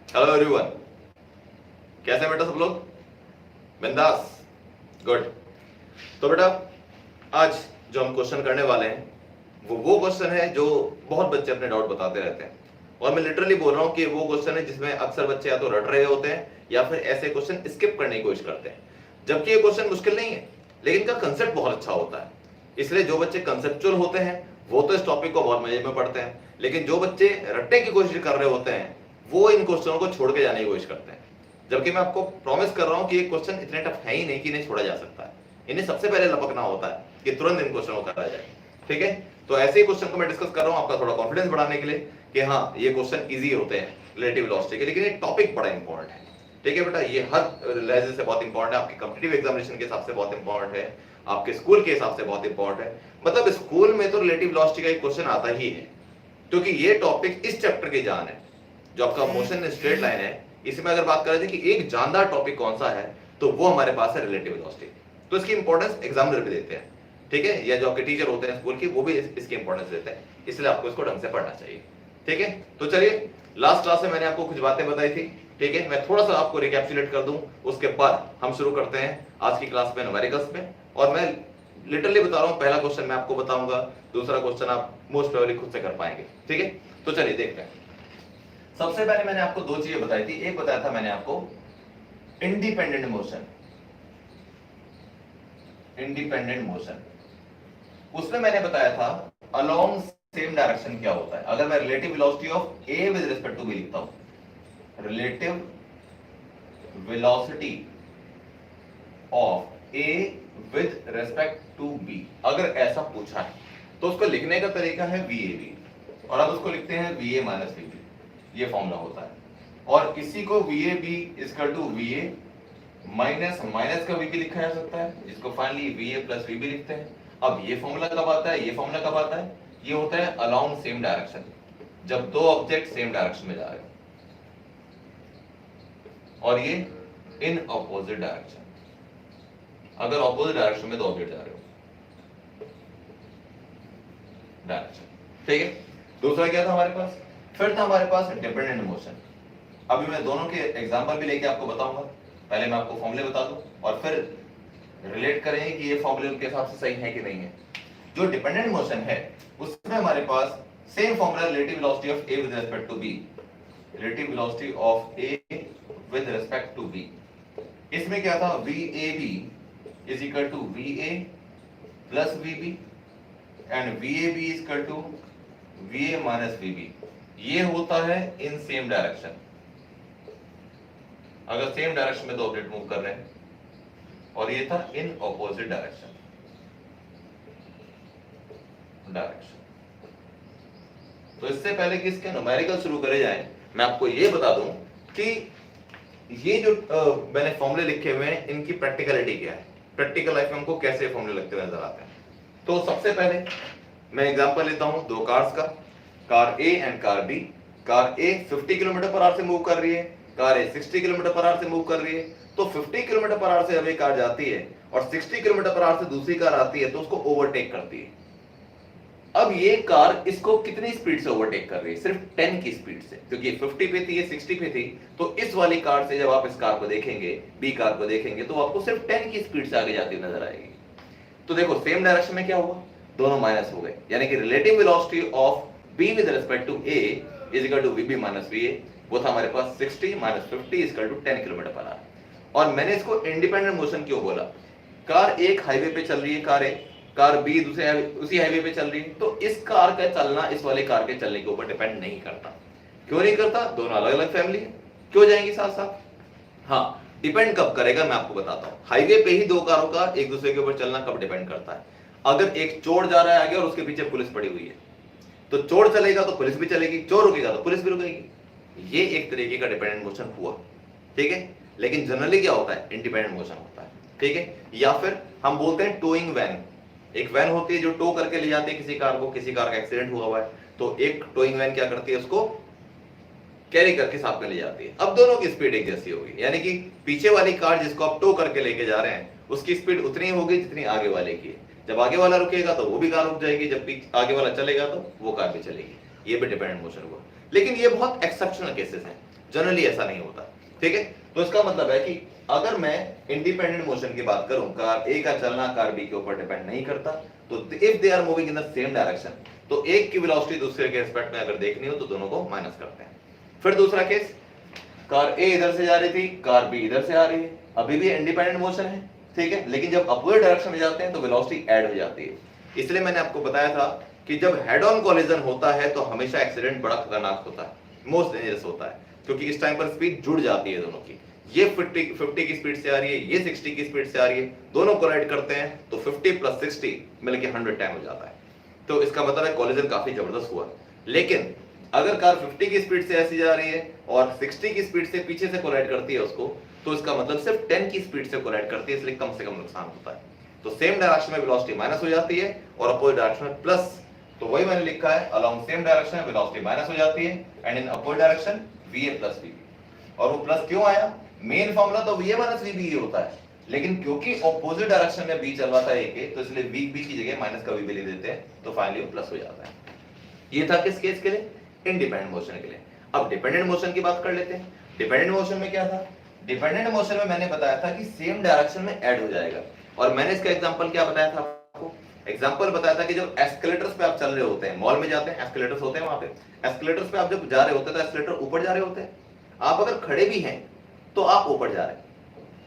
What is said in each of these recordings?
Hello everyone, कैसे बेटा सब लोग? बिंदास, गुड। तो बेटा आज जो हम क्वेश्चन करने वाले हैं वो क्वेश्चन है जो बहुत बच्चे अपने डाउट बताते रहते हैं, और मैं लिटरली बोल रहा हूँ कि वो क्वेश्चन है जिसमें अक्सर बच्चे या तो रट रहे होते हैं या फिर ऐसे क्वेश्चन स्किप करने की कोशिश करते हैं, जबकि ये क्वेश्चन मुश्किल नहीं है लेकिन इनका कंसेप्ट बहुत अच्छा होता है। इसलिए जो बच्चे कंसेप्चुअल होते हैं वो तो इस टॉपिक को बहुत मजे में पढ़ते हैं, लेकिन जो बच्चे रटने की कोशिश कर रहे होते हैं वो इन क्वेश्चनों को छोड़ के जाने की कोशिश करते हैं। जबकि मैं आपको प्रॉमिस कर रहा हूं कि ये क्वेश्चन इतने टफ है ही नहीं कि इन्हें छोड़ा जा सकता है। इन्हें सबसे पहले लपकना होता है कि तुरंत इन क्वेश्चन को करा जाए। ठीक है, तो ऐसे ही क्वेश्चन को मैं डिस्कस कर रहा हूं आपका थोड़ा कॉन्फिडेंस बढ़ाने के लिए कि हाँ ये क्वेश्चन इजी होते हैं रिलेटिव वेलोसिटी के, लेकिन ये टॉपिक बड़ा इंपॉर्टेंट है। ठीक है बेटा, ये हर लहजे से बहुत इंपॉर्टेंट है, आपके कॉम्पिटिटिव एग्जामिनेशन के हिसाब से बहुत इंपॉर्टेंट है, आपके स्कूल के हिसाब से बहुत इंपॉर्टेंट है। मतलब स्कूल में तो रिलेटिव वेलोसिटी का एक क्वेश्चन आता ही है, क्योंकि ये टॉपिक इस चैप्टर की जान है। जो आपका मोशन इन स्ट्रेट लाइन है, इसमें अगर बात करें कि एक जानदार टॉपिक कौन सा है तो वो हमारे पास है रिलेटिव वेलोसिटी। तो इसकी इंपॉर्टेंस एग्जामिनर भी देते हैं, ठीक है, या जो आपके टीचर होते हैं स्कूल की वो भी इसकी इंपॉर्टेंस देते हैं, इसलिए आपको इसको ढंग से पढ़ना चाहिए। ठीक है, तो चलिए लास्ट क्लास में मैंने आपको कुछ बातें बताई थी, ठीक है, मैं थोड़ा सा आपको रिकैप्चुलेट कर दूं, उसके बाद हम शुरू करते हैं आज की क्लास में न्यूमेरिकल्स में। और मैं लिटरली बता रहा हूं, पहला क्वेश्चन मैं आपको बताऊंगा, दूसरा क्वेश्चन आप मोस्ट प्रोबेबली खुद से कर पाएंगे। ठीक है, तो चलिए देखते हैं। सबसे पहले मैंने आपको दो चीजें बताई थी, एक बताया था मैंने आपको इंडिपेंडेंट मोशन, इंडिपेंडेंट मोशन, उसमें मैंने बताया था अलोंग सेम डायरेक्शन क्या होता है। अगर मैं relative velocity of A with respect to B लिखता हूं, relative velocity of A with respect to B, अगर ऐसा पूछा है तो उसको लिखने का तरीका है VAB, और अब उसको लिखते हैं VA माइनस VB, ये फॉर्मूला होता है। और इसी को VAB equal to VA minus minus का VB लिखा जा सकता है, जिसको फाइनली VA प्लस VB लिखते हैं। अब ये फॉर्मूला कब आता है, ये फॉर्मूला कब आता है, ये होता है अलोंग सेम डायरेक्शन, जब दो ऑब्जेक्ट सेम डायरेक्शन में जा रहे हो, और ये इन अपोजिट डायरेक्शन, अगर अपोजिट डायरेक्शन में दो ऑब्जेक्ट जा रहे हो डायरेक्शन। ठीक है, दूसरा क्या था हमारे पास, फिर था हमारे पास डिपेंडेंट मोशन। अभी मैं दोनों के एग्जांपल भी लेके आपको बताऊंगा, पहले मैं आपको फॉर्मूले बता दूं और फिर रिलेट करेंगे कि ये फॉर्मूले उनके हिसाब से सही है कि नहीं है। जो डिपेंडेंट मोशन है उसमें हमारे पास same formula relative velocity of A with respect to B, relative velocity of A with respect to B. इसमें क्या था, VAB is equal to VA plus VB and VAB is equal to VA minus VB। ये होता है in same direction, अगर same direction में दो object move कर रहे हैं, और ये था इन ऑपोजिट डायरेक्शन। तो इससे पहले कि इसके न्यूमेरिकल शुरू करे जाएं, मैं आपको ये बता दूं कि ये जो मैंने फॉर्मूले लिखे हुए हैं इनकी प्रैक्टिकलिटी क्या है, प्रैक्टिकल लाइफ में हमको कैसे फॉर्मूले लगते हुए नजर आते हैं। तो सबसे पहले मैं एग्जांपल लेता हूं दो कार्स का, car A and car B। Car A 50 kilometre per our से मूव कर रही है, car A 60 kilometre per our से मूव कर रही है। तो 50 किलोमीटर पर आवर से जब एक कार जाती है और 60 किलोमीटर पर आवर से दूसरी कार आती है तो उसको ओवरटेक करती है। अब ये कार इसको कितनी स्पीड से ओवरटेक कर रही है, सिर्फ 10 की स्पीड से, क्योंकि 50 पे थी, ये 60 पे थी। तो इस वाली कार से जब आप इस कार को देखेंगे, बी कार को देखेंगे, तो आपको सिर्फ 10 की स्पीड से आगे जाती नजर आएगी। तो देखो सेम डायरेक्शन में क्या हुआ, दोनों माइनस हो गए, यानी कि relative velocity of B with respect to A is equal to VB minus VA, वो था हमारे पास 60 minus 50 is equal to 10 kilometre per hour. और मैंने इसको इंडिपेंडेंट मोशन क्यों बोला, कार एक हाईवे पे चल रही है, कार B दूसरे उसी हाईवे पे चल रही है, तो इस कार का चलना इस वाले कार के चलने के ऊपर डिपेंड नहीं करता। क्यों नहीं करता, दोनों अलग अलग फैमिली है, क्यों जाएंगी साथ साथ। हाँ, डिपेंड कब करेगा मैं आपको बताता हूँ। हाईवे पे ही दो कारों का एक दूसरे के ऊपर चलना कब डिपेंड करता है, अगर एक चोर जा रहा है आगे और उसके पीछे पुलिस पड़ी हुई है, तो चोर चलेगा तो पुलिस भी चलेगी, चोर रुकेगा तो पुलिस भी रुकेगी। ये एक तरीके का डिपेंडेंट मोशन हुआ, ठीक है। लेकिन जनरली क्या होता है, इंडिपेंडेंट मोशन होता है, ठीक है। या फिर हम बोलते हैं टोइंग वैन, एक वैन होती है जो टो करके ले जाती है किसी कार को, किसी कार का एक्सीडेंट हुआ हुआ है, तो एक टोइंग वैन क्या करती है, उसको कैरी करके साथ में ले जाती है। अब दोनों की स्पीड एक जैसी होगी, यानी कि पीछे वाली कार जिसको आप टो करके लेके जा रहे हैं उसकी स्पीड उतनी होगी जितनी आगे वाले की है। जब आगे वाला रुकेगा तो वो भी कार रुक जाएगी, जब आगे वाला चलेगा तो वो कार भी चलेगी। ये भी डिपेंडेंट मोशन हुआ। लेकिन ये बहुत एक्सेप्शनल केसेस हैं, जनरली ऐसा नहीं होता। ठीक है, तो इसका मतलब है कि अगर मैं इंडिपेंडेंट मोशन की बात करूं, कार ए का चलना कार बी के ऊपर डिपेंड नहीं करता, तो if they are moving in the same direction, तो एक की वेलोसिटी दूसरे के रिस्पेक्ट में अगर देखनी हो तो दोनों को माइनस करते हैं। फिर दूसरा केस, कार ए इधर से जा रही थी, कार बी इधर से आ रही है, अभी भी इंडिपेंडेंट मोशन है, ठीक है, लेकिन जब अपोजिट डायरेक्शन में जाते हैं तो वेलोसिटी ऐड हो जाती है। इसलिए मैंने आपको बताया था कि जब हेड ऑन कोलिजन होता है तो हमेशा एक्सीडेंट बड़ा खतरनाक होता है, मोस्ट डेंजरस होता है, क्योंकि इस टाइम पर स्पीड जुड़ जाती है दोनों की। ये 50 की स्पीड से आ रही है, ये 60 की स्पीड से आ रही है, दोनों कोलाइड करते हैं तो 50 + 60 मिलके 110 हो जाता है। तो इसका मतलब है कोलिजन काफी जबरदस्त हुआ। लेकिन अगर कार 50 की स्पीड से ऐसी जा रही है और 60 की स्पीड से पीछे से कोलाइड करती है उसको, तो इसका मतलब सिर्फ 10 की स्पीड से कोलाइड करती है, इसलिए कम से कम नुकसान होता है। तो सेम डायरेक्शन में वेलोसिटी माइनस हो जाती है और अपोजिट डायरेक्शन में प्लस। तो वही मैंने लिखा है, along same direction velocity minus हो जाती है and in opposite direction va + vb। और वो प्लस क्यों आया? मेन फार्मूला तो va - vb ही होता है, लेकिन क्योंकि ऑपोजिट डायरेक्शन में b चल रहा था a के, तो इसलिए vb की जगह माइनस का vb ले देते हैं, तो फाइनली वो प्लस हो जाता है। ये था किस केस के लिए? इंडिपेंडेंट मोशन के लिए। अब डिपेंडेंट मोशन की बात कर लेते हैं। डिपेंडेंट मोशन में क्या था? डिपेंडेंट मोशन में मैंने बताया था कि सेम डायरेक्शन में ऐड हो जाएगा, और मैंने इसका एग्जांपल क्या बताया था आपको? एग्जांपल बताया था कि जब एस्केलेटर्स पे आप चल रहे होते हैं, मॉल में जाते हैं, एस्केलेटर्स होते हैं, वहां पे एस्केलेटर्स पे आप जब जा रहे होते हैं तो एस्केलेटर ऊपर जा रहे होते हैं। आप अगर खड़े भी हैं तो आप ऊपर जा रहे हैं।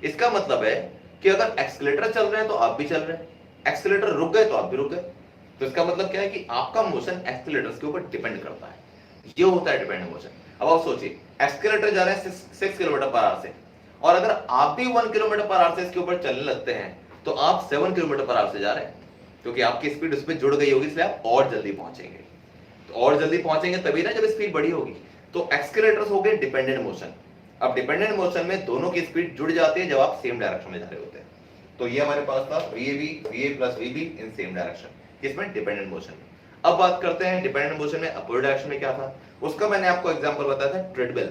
इसका मतलब है कि अगर एक्सीलरेटर चल रहे हैं तो आप भी चल रहे हैं, एक्सीलरेटर रुक गए तो आप भी रुक गए। तो इसका मतलब क्या है कि आपका मोशन एक्सीलरेटर्स के ऊपर डिपेंड करता है। ये होता है डिपेंडेंट मोशन। अब आप सोचिए, एक्सीलरेटर जा रहे हैं 6 किलोमीटर/आवर से, और अगर आप भी 1 किलोमीटर/आवर से इसके ऊपर चलने लगते हैं तो आप 7 किलोमीटर/आवर से जा रहे हैं, क्योंकि आपकी स्पीड उस पर जुड़ गई होगी, इसलिए आप और जल्दी पहुंचेंगे। तो और जल्दी पहुंचेंगे तभी ना जब स्पीड बड़ी होगी। तो एक्सीलरेटर्स हो गए डिपेंडेंट मोशन। अब डिपेंडेंट मोशन में दोनों की स्पीड जुड़ जाती है जब आप सेम डायरेक्शन में जा रहे होते हैं। तो ये हमारे पास था va + vb इन सेम डायरेक्शन, किसमें? डिपेंडेंट मोशन में। अब बात करते हैं डिपेंडेंट मोशन में अपोजिट डायरेक्शन में क्या था। उसका मैंने आपको एग्जांपल बताया था ट्रेडमिल।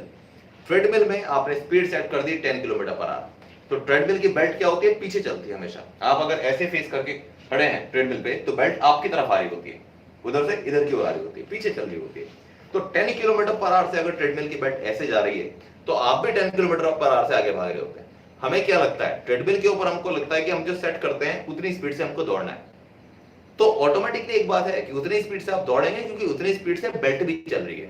ट्रेडमिल में आपने स्पीड सेट कर दी 10 किलोमीटर/आवर। तो ट्रेडमिल की बेल्ट क्या होती है? पीछे चलती है हमेशा। आप अगर ऐसे फेस करके खड़े हैं ट्रेडमिल पे तो बेल्ट आपकी तरफ आ रही होती है, उधर से इधर की ओर आ रही होती है, पीछे चल रही होती है। तो 10 किलोमीटर/आवर से अगर ट्रेडमिल की बेल्ट ऐसे जा रही है तो आप भी 10 किलोमीटर/आवर से आगे भाग रहे होते हैं। हमें क्या लगता है? ट्रेडमिल के ऊपर हमको लगता है कि हम जो सेट करते हैं उतनी स्पीड से हमको दौड़ना है। तो ऑटोमेटिकली एक बात है कि उतनी स्पीड से आप दौड़ेंगे, क्योंकि उतनी स्पीड से बेल्ट भी चल रही है,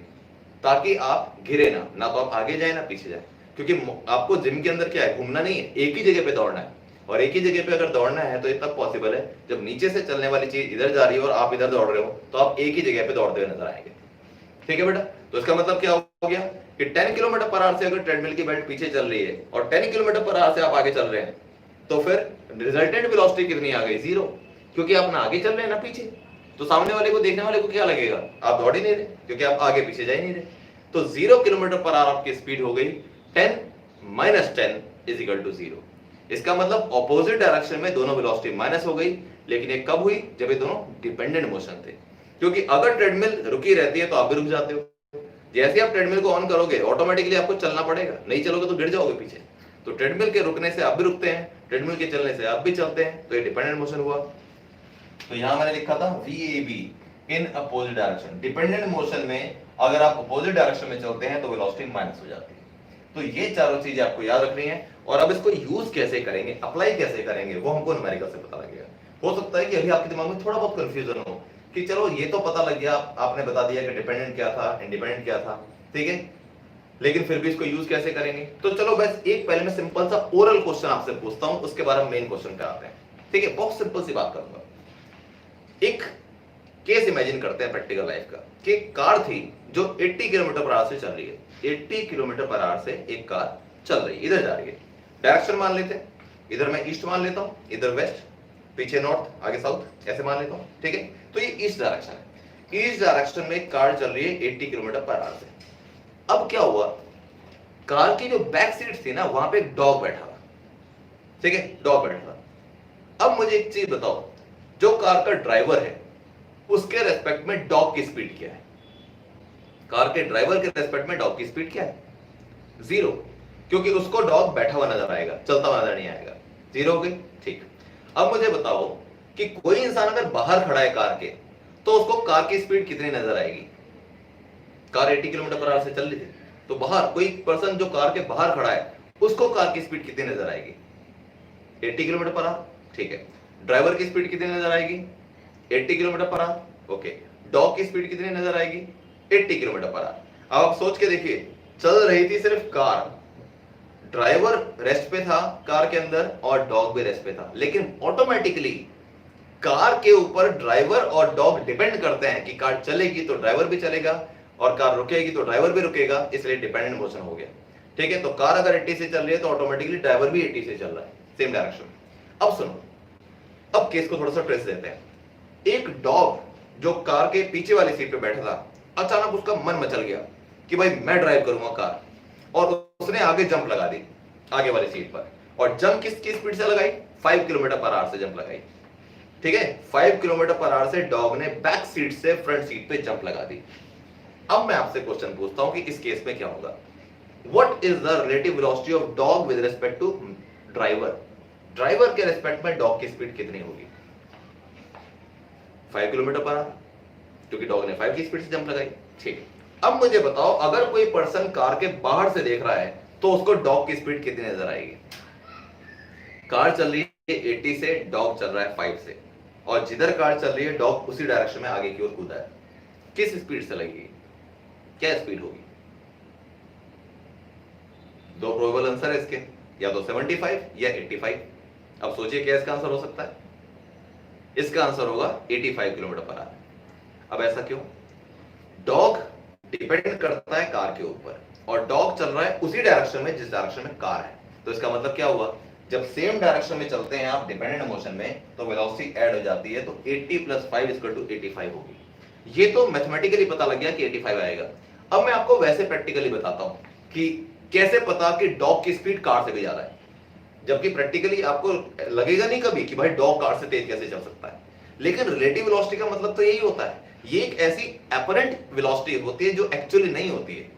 ताकि आप गिरे ना तो आप आगे जाए ना पीछे जाए। क्योंकि आपको जिम के अंदर क्या है? घूमना नहीं है, एक ही जगह पे दौड़ना है। और एक ही जगह पे अगर दौड़ना है तो ये तब पॉसिबल है जब नीचे से चलने वाली चीज इधर जा रही है और आप इधर दौड़ रहे हो, तो आप एक ही जगह पे दौड़ते हुए नजर आएंगे। ठीक है बेटा? तो इसका मतलब क्या हो गया कि 10 किलोमीटर/आवर से अगर ट्रेडमिल की बेल्ट पीछे चल रही है और 10 किलोमीटर/आवर से आप आगे चल रहे हैं, तो फिर रिजल्टेंट वेलोसिटी कितनी आ गई? 0, क्योंकि आप ना आगे चल रहे हैं ना पीछे। तो सामने वाले को, देखने वाले को क्या लगेगा? आप दौड़ ही नहीं रहे, क्योंकि आप आगे पीछे जा ही नहीं रहे। तो 0 किलोमीटर/आवर आपकी स्पीड हो गई 10 - 10 = 0। इसका मतलब ऑपोजिट डायरेक्शन में दोनों वेलोसिटी माइनस हो गई, लेकिन ये कब हुई? जब ये दोनों डिपेंडेंट मोशन थे। क्योंकि अगर ट्रेडमिल रुकी रहती है तो आप भी रुक जाते हो। जैसे आप ट्रेडमिल को ऑन करोगे ऑटोमेटिकली आपको चलना पड़ेगा, नहीं चलोगे तो गिर जाओगे पीछे। तो ट्रेडमिल के रुकने से आप भी रुकते हैं, ट्रेडमिल के चलने से आप भी चलते हैं, तो ये डिपेंडेंट मोशन हुआ। तो यहां मैंने लिखा था VAB in opposite direction. Dependent motion में अगर आप अपोजिट डायरेक्शन में चलते हैं तो वेलोसिटी माइनस हो जाती है। तो ये चारों चीजें आपको याद रखनी है, और अब इसको यूज कैसे करेंगे, अप्लाई कैसे करेंगे, वो हमको न्यूमेरिकल से पता लगेगा। हो सकता है कि अभी आपके दिमाग में थोड़ा बहुत कंफ्यूजन हो कि चलो ये तो पता लग गया, आपने बता दिया कि डिपेंडेंट क्या था, इंडिपेंडेंट क्या था, ठीक है, लेकिन फिर भी इसको यूज कैसे करेंगे। तो चलो बस एक पहले मैं सिंपल सा ओरल क्वेश्चन आपसे पूछता हूं, उसके बाद हम मेन क्वेश्चन पे आते हैं। ठीक है, बहुत सिंपल सी बात करूंगा। एक केस इमेजिन करते हैं प्रैक्टिकल लाइफ का, कि एक कार थी जो 80 किलोमीटर/आवर से चल रही है। 80 किलोमीटर/आवर से एक कार चल रही है, इधर जा रही है। डायरेक्शन मान लेते हैं, इधर मैं ईस्ट मान लेता हूं, इधर वेस्ट, पीछे नॉर्थ, आगे साउथ, ऐसे मान लेता हूं। ठीक है, तो ये ईस्ट डायरेक्शन है। ईस्ट डायरेक्शन में एक कार चल रही है 80 किलोमीटर/आवर से। अब क्या हुआ, कार की जो बैक सीट थी ना, वहां पे एक डॉग बैठा था। ठीक है, डॉग बैठा था। अब मुझे एक चीज बताओ, जो कार का ड्राइवर है उसके रेस्पेक्ट में डॉग की स्पीड क्या है? कार के ड्राइवर के रेस्पेक्ट में डॉग की स्पीड क्या है? 0, क्योंकि उसको डॉग बैठा हुआ नजर आएगा, चलता हुआ नजर नहीं आएगा। 0 हो गई। ठीक, अब मुझे बताओ कि कोई इंसान अगर बाहर खड़ा है कार के, तो उसको कार की स्पीड कितनी नजर आएगी? कार 80 किलोमीटर पर आवर से चल रही थी, तो बाहर कोई पर्सन जो कार के बाहर खड़ा है उसको कार की स्पीड कितनी नजर आएगी? 80 किलोमीटर पर आवर, ठीक है। ड्राइवर की स्पीड कितनी नजर आएगी? 80 kilometre per our, okay. Dog की स्पीड कितनी नजर आएगी? 80 किलोमीटर पर आवर। अब आप सोच के देखिए, चल रही थी सिर्फ कार, ड्राइवर रेस्ट पे था कार के अंदर और डॉग भी रेस्ट पे था, लेकिन ऑटोमेटिकली कार के ऊपर ड्राइवर और डॉग डिपेंड करते हैं कि कार चलेगी तो ड्राइवर भी चलेगा और कार रुकेगी तो ड्राइवर भी रुकेगा, इसलिए डिपेंडेंट मोशन हो गया, ठीक है। तो कार अगर 80 से चल रही है तो ऑटोमेटिकली ड्राइवर भी 80 से चल रहा है, सेम डायरेक्शन में। अब सुनो, अब केस को थोड़ा सा ट्रेस देते हैं। एक डॉग जो कार के पीछे वाली सीट पे बैठा था, अचानक उसका मन मचल गया कि भाई मैं ड्राइव करूंगा कार, और उसने आगे जंप लगा दी आगे वाली सीट पर, और जंप किसकी स्पीड से लगाई? 5 किलोमीटर पर आवर से जंप लगाई, ठीक है। 5 किलोमीटर पर आवर से डॉग ने बैक सीट से फ्रंट सीट पे जंप लगा दी। अब मैं आपसे क्वेश्चन पूछता हूं कि इस केस में क्या होगा? What is the relative velocity of dog with respect to driver? Driver के रिस्पेक्ट में डॉग की स्पीड कितनी होगी? 5 किलोमीटर पर आवर, क्योंकि डॉग ने 5 की स्पीड से जंप लगाई, ठीक है। अब मुझे बताओ, अगर कोई पर्सन कार के बाहर से देख रहा है तो उसको डॉग की स्पीड कितनी नजर आएगी? कार चल रही है 80 से, डॉग चल रहा है 5 से, और जिधर कार चल रही है डॉग उसी डायरेक्शन में आगे की ओर कूदा है, किस स्पीड से लगेगी? क्या स्पीड होगी? दो प्रोबेबल आंसर है इसके, या तो 75 या 85। अब सोचिए क्या इसका आंसर हो सकता है? इसका आंसर होगा 85 किलोमीटर पर आवर। अब ऐसा क्यों? डॉग डिपेंड करता है कार के ऊपर, और डॉग चल रहा है उसी डायरेक्शन में जिस डायरेक्शन में कार है, तो इसका मतलब क्या हुआ? जब सेम डायरेक्शन में चलते हैं आप डिपेंडेंट मोशन में, तो वेलोसिटी ऐड हो जाती है, तो 80 + 5 = 85 होगी। ये तो मैथमेटिकली पता लग गया कि 85 आएगा। अब मैं आपको वैसे प्रैक्टिकली बताता हूं कि कैसे पता कि डॉग की स्पीड कार से भी ज्यादा है, जबकि प्रैक्टिकली आपको लगेगा नहीं कभी कि भाई डॉग कार से तेज कैसे चल सकता है, लेकिन रिलेटिव वेलोसिटी का मतलब तो यही होता है। ये एक ऐसी अपरेंट वेलोसिटी होती है जो एक्चुअली नहीं होती है,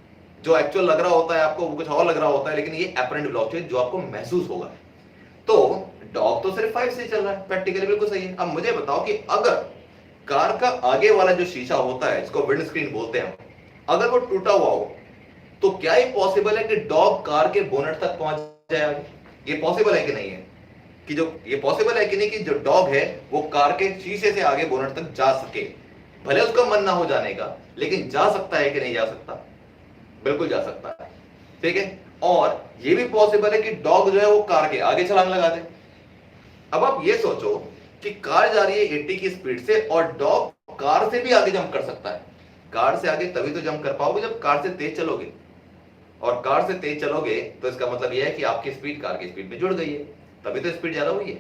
जो एक्चुअल लग रहा होता है आपको वो कुछ और लग रहा होता है, लेकिन ये अपरेंट वेलोसिटी जो आपको महसूस होगा। तो डॉग तो सिर्फ 5 से चल रहा है, प्रैक्टिकली बिल्कुल सही है। अब मुझे बताओ कि अगर कार का आगे वाला जो शीशा होता है, इसको विंड स्क्रीन बोलते हैं, अगर वो टूटा हुआ हो, तो क्या ये पॉसिबल है कि डॉग कार के बोनट तक पहुंच जाए आगे? ये पॉसिबल है कि नहीं है? कि जो ये पॉसिबल है कि नहीं कि जो डॉग है वो कार के शीशे से आगे बोनट तक जा सके? भले उसका मन ना हो जाने का, लेकिन जा सकता है कि नहीं जा सकता? बिल्कुल जा सकता है, ठीक है। और ये भी पॉसिबल है कि डॉग जो है वो कार के आगे छलांग लगा दे। अब आप ये सोचो कि कार जा रही है 80 की स्पीड से और डॉग कार से भी आगे जंप कर सकता है। कार से आगे तभी तो जंप कर पाओगे जब कार से तेज चलोगे, और कार से तेज चलोगे तो इसका मतलब यह है कि आपकी स्पीड कार की स्पीड में जुड़ गई है, तभी तो स्पीड ज्यादा हुई है।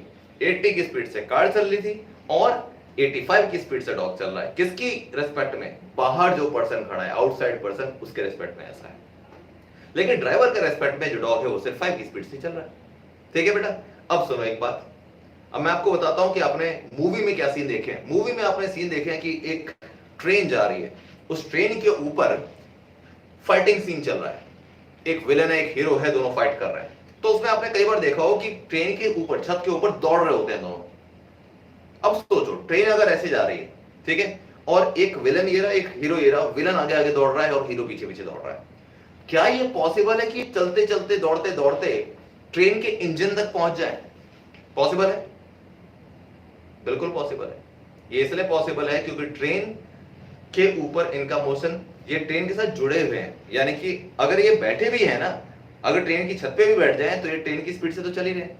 80 की स्पीड से कार चल रही थी और 85 की स्पीड से डॉग चल रहा है। किसकी रेस्पेक्ट में? बाहर जो पर्सन खड़ा है, आउटसाइड पर्सन, उसके रेस्पेक्ट में ऐसा है। लेकिन ड्राइवर के रेस्पेक्ट में जो डॉग है वो सिर्फ 5 की स्पीड से चल रहा है, ठीक है बेटा। अब सुनो एक बात, अब मैं आपको बताता हूं कि आपने मूवी में क्या सीन देखे हैं। मूवी में आपने सीन देखे हैं कि एक ट्रेन जा रही है, उस ट्रेन के ऊपर फाइटिंग सीन चल रहा है, एक विलन है एक हीरो है, दोनों फाइट कर रहे हैं। तो उसमें आपने कई बार देखा हो कि ट्रेन के ऊपर, छत के ऊपर दौड़ रहे होते हैं दोनों। अब सोचो ट्रेन अगर ऐसे जा रही है, ठीक है, और एक विलन ये रहा, एक हीरो ये रहा, विलन आगे आगे दौड़ रहा है और हीरो पीछे पीछे दौड़ रहा है। क्या ये पॉसिबल है कि चलते चलते दौड़ते दौड़ते ट्रेन के इंजन तक पहुंच जाए? पॉसिबल है, बिल्कुल पॉसिबल है। ये इसलिए पॉसिबल है क्योंकि ट्रेन के ऊपर इनका मोशन, ये ट्रेन के साथ जुड़े हुए हैं, यानी कि अगर ये बैठे भी है ना, अगर ट्रेन की छत पे भी बैठ जाए तो ये ट्रेन की स्पीड से तो चल ही रहे हैं।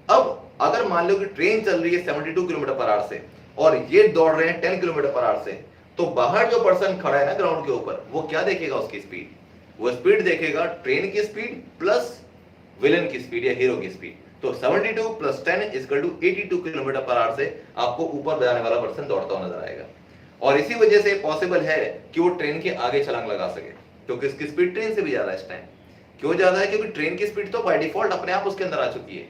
अब अगर मान लो कि ट्रेन चल रही है 72 किलोमीटर पर आवर से और ये दौड़ रहे हैं 10 किलोमीटर पर आवर से, तो बाहर जो पर्सन खड़ा है ना ग्राउंड के ऊपर, वो क्या देखेगा? उसकी स्पीड, वो स्पीड देखेगा ट्रेन की स्पीड प्लस विलन की स्पीड या हीरो की स्पीड। तो 72 + 10 = 82 किलोमीटर पर आवर से आपको ऊपर बजाने वाला पर्सन दौड़ता हुआ नजर आएगा। और इसी वजह से पॉसिबल है कि वो ट्रेन के आगे छलांग लगा सके, क्योंकि इसकी स्पीड ट्रेन से भी ज्यादा है इस टाइम। क्यों ज्यादा है? क्योंकि ट्रेन की स्पीड तो बाय डिफॉल्ट अपने आप उसके अंदर आ चुकी है।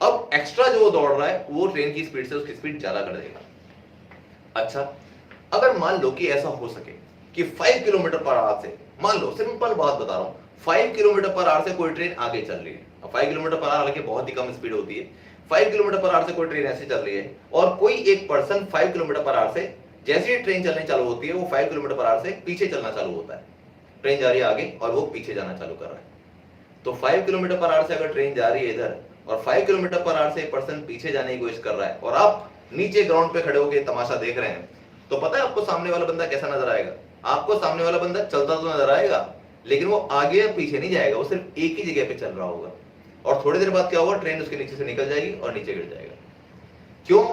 अब एक्स्ट्रा जो वो दौड़ रहा है वो ट्रेन की स्पीड से उसकी स्पीड ज्यादा कर देगा। अच्छा, अगर मान लो कि ऐसा हो सके कि 5 किलोमीटर पर आवर से, मान लो सिंपल बात बता रहा हूं, 5 किलोमीटर पर आवर से कोई ट्रेन आगे चल रही है। 5 किलोमीटर पर आवर हालांकि बहुत ही कम स्पीड होती है। 5 किलोमीटर पर आवर से कोई ट्रेन ऐसे चल रही है और कोई एक पर्सन 5 किलोमीटर पर आवर से, जैसे ही ट्रेन चलने चालू होती है वो 5 किलोमीटर पर आवर से पीछे चलना चालू होता है। ट्रेन जा रही है आगे और वो पीछे जाना चालू कर रहा है। तो 5 किलोमीटर पर आवर से अगर ट्रेन जा रही है इधर और 5 किलोमीटर पर आवर से एक पर्सन पीछे जाने की कोशिश कर रहा है और आप नीचे ग्राउंड पे खड़े होकर तमाशा देख रहे हैं, तो पता है आपको सामने वाला बंदा कैसा नजर आएगा? आपको सामने वाला बंदा चलता तो नजर आएगा, लेकिन वो आगे या पीछे नहीं जाएगा, वो सिर्फ एक ही जगह पे चल रहा होगा। और थोड़ी देर बाद क्या होगा, ट्रेन उसके नीचे से निकल जाएगी और नीचे गिर जाएगा। क्यों?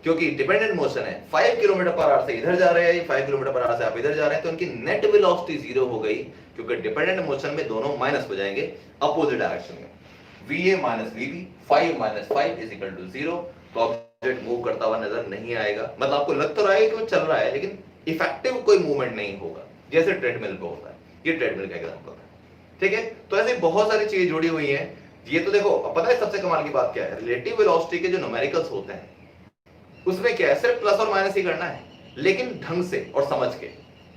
क्योंकि डिपेंडेंट मोशन है। 5 किलोमीटर पर आवर से इधर जा रहे हैं, 5 किलोमीटर पर आवर से आप इधर जा रहे हैं, तो उनकी नेट वेलोसिटी जीरो हो गई, क्योंकि डिपेंडेंट मोशन में दोनों माइनस हो जाएंगे अपोजिट डायरेक्शन में। va minus vb, 5 minus 5 is equal to 0। तो ऑब्जेक्ट मूव करता हुआ नजर नहीं आएगा, मतलब आपको लग तो रहा है कि वो चल रहा है, लेकिन इफेक्टिव कोई मूवमेंट नहीं होगा, जैसे ट्रेडमिल पे होता है। ये ट्रेडमिल का एग्जांपल है, ठीक है। तो ऐसे बहुत सारी चीजें जुड़ी हुई हैं। ये तो देखो, पता है सबसे कमाल की बात क्या है? रिलेटिव वेलोसिटी के जो न्यूमेरिकल्स होते हैं उसमें क्या है, सिर्फ प्लस और माइनस ही करना है, लेकिन ढंग से और समझ के।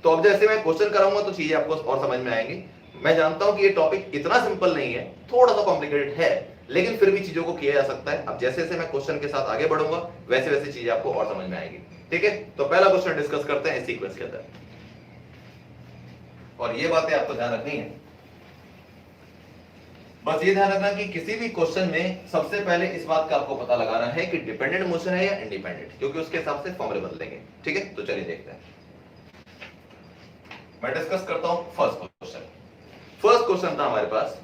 तो अब जैसे मैं क्वेश्चन कराऊंगा तो चीजें आपको और समझ में आएंगी। मैं जानता हूं कि ये टॉपिक इतना सिंपल नहीं है, थोड़ा सा कॉम्प्लिकेटेड है, लेकिन फिर भी चीजों को किया जा सकता है। अब जैसे जैसे मैं क्वेश्चन के साथ आगे बढ़ूंगा वैसे वैसे चीजें आपको और समझ में आएंगी, ठीक है। तो पहला क्वेश्चन डिस्कस करते हैं इस सीक्वेंस के अंदर, और ये बातें आपको ध्यान रखनी है। बस ये ध्यान रखना कि किसी भी क्वेश्चन में सबसे पहले इस बात का आपको पता लगाना है कि डिपेंडेंट मोशन है या इंडिपेंडेंट, क्योंकि उसके हिसाब से फॉर्मूले बदलेंगे, ठीक है। तो चलिए देखते हैं, मैं डिस्कस करता हूं फर्स्ट क्वेश्चन। फर्स्ट क्वेश्चन था हमारे पास,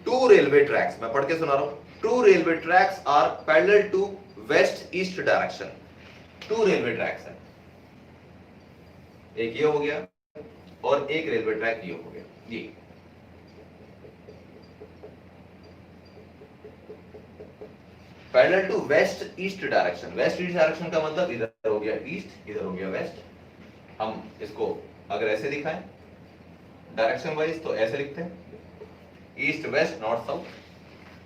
टू रेलवे ट्रैक्स, मैं पढ़ के सुना रहा हूं। Two railway tracks are parallel to west east direction. Two railway tracks है, एक ये हो गया और एक रेलवे ट्रैक ये हो गया, ये parallel to west east direction. West east direction का मतलब इधर हो गया ईस्ट, इधर हो गया वेस्ट। हम इसको अगर ऐसे दिखाएं डायरेक्शन वाइज तो ऐसे लिखते हैं, ईस्ट वेस्ट नॉर्थ साउथ।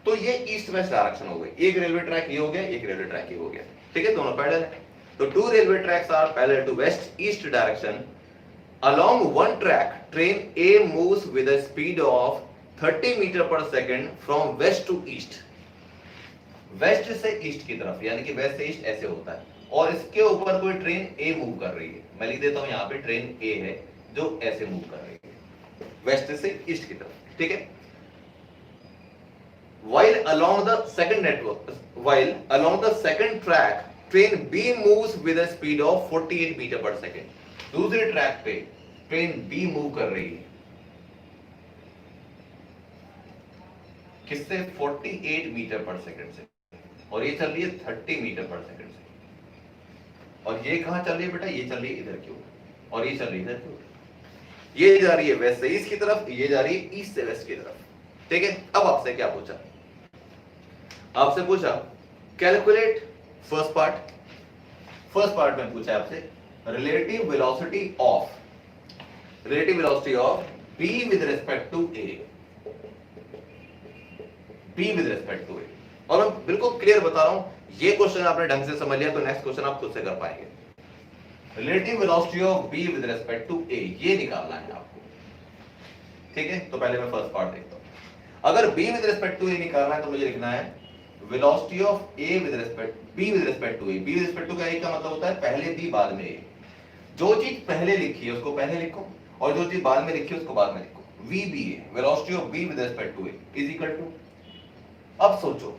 तो ये ईस्ट वेस्ट डायरेक्शन हो गई। एक रेलवे ट्रैक ये हो गया, एक रेलवे ट्रैक ये हो गया, ठीक है, दोनों पैरेलल है। तो two railway tracks are parallel to west east direction. Along one track, train A moves with a speed of 30 metre per second from west to east. West से ईस्ट की तरफ, यानी कि वेस्ट से ईस्ट ऐसे होता है, और इसके ऊपर कोई ट्रेन ए मूव कर रही है। मैं लिख देता हूं यहाँ पे ट्रेन ए है जो ऐसे मूव कर रही है वेस्ट से ईस्ट की तरफ, ठीक है। while along the second track train B moves with a speed of 48 metre per second. दूसरे ट्रैक पे ट्रेन बी मूव कर रही है किससे, 48 मीटर पर सेकंड से, और ये चल रही है 30 मीटर पर सेकंड से। और ये कहां चल रही है बेटा, ये चल रही है इधर की ओर, और ये चल रही है इधर की ओर। ये जा रही है वेस्ट से ईस्ट की तरफ, ये जा रही है ईस्ट से वेस्ट की तरफ, ठीक है। अब आपसे क्या पूछा, आपसे पूछा calculate first part. First part में पूछा आपसे relative velocity of B with respect to A, B with respect to A। और मैं बिल्कुल क्लियर बता रहा हूं, ये क्वेश्चन आपने ढंग से समझ लिया तो नेक्स्ट क्वेश्चन आप खुद से कर पाएंगे। relative velocity of B with respect to A ये निकालना है आपको, ठीक है। तो पहले मैं फर्स्ट पार्ट देखता हूं। अगर B with respect to A निकालना है तो मुझे लिखना है velocity of A with respect B with respect to A। B with respect to A का मतलब होता है पहले B बाद में A। जो चीज पहले लिखी है उसको पहले लिखो, और जो चीज बाद में लिखी है उसको बाद में लिखो। VBA velocity of B with respect to A is equal to, अब सोचो,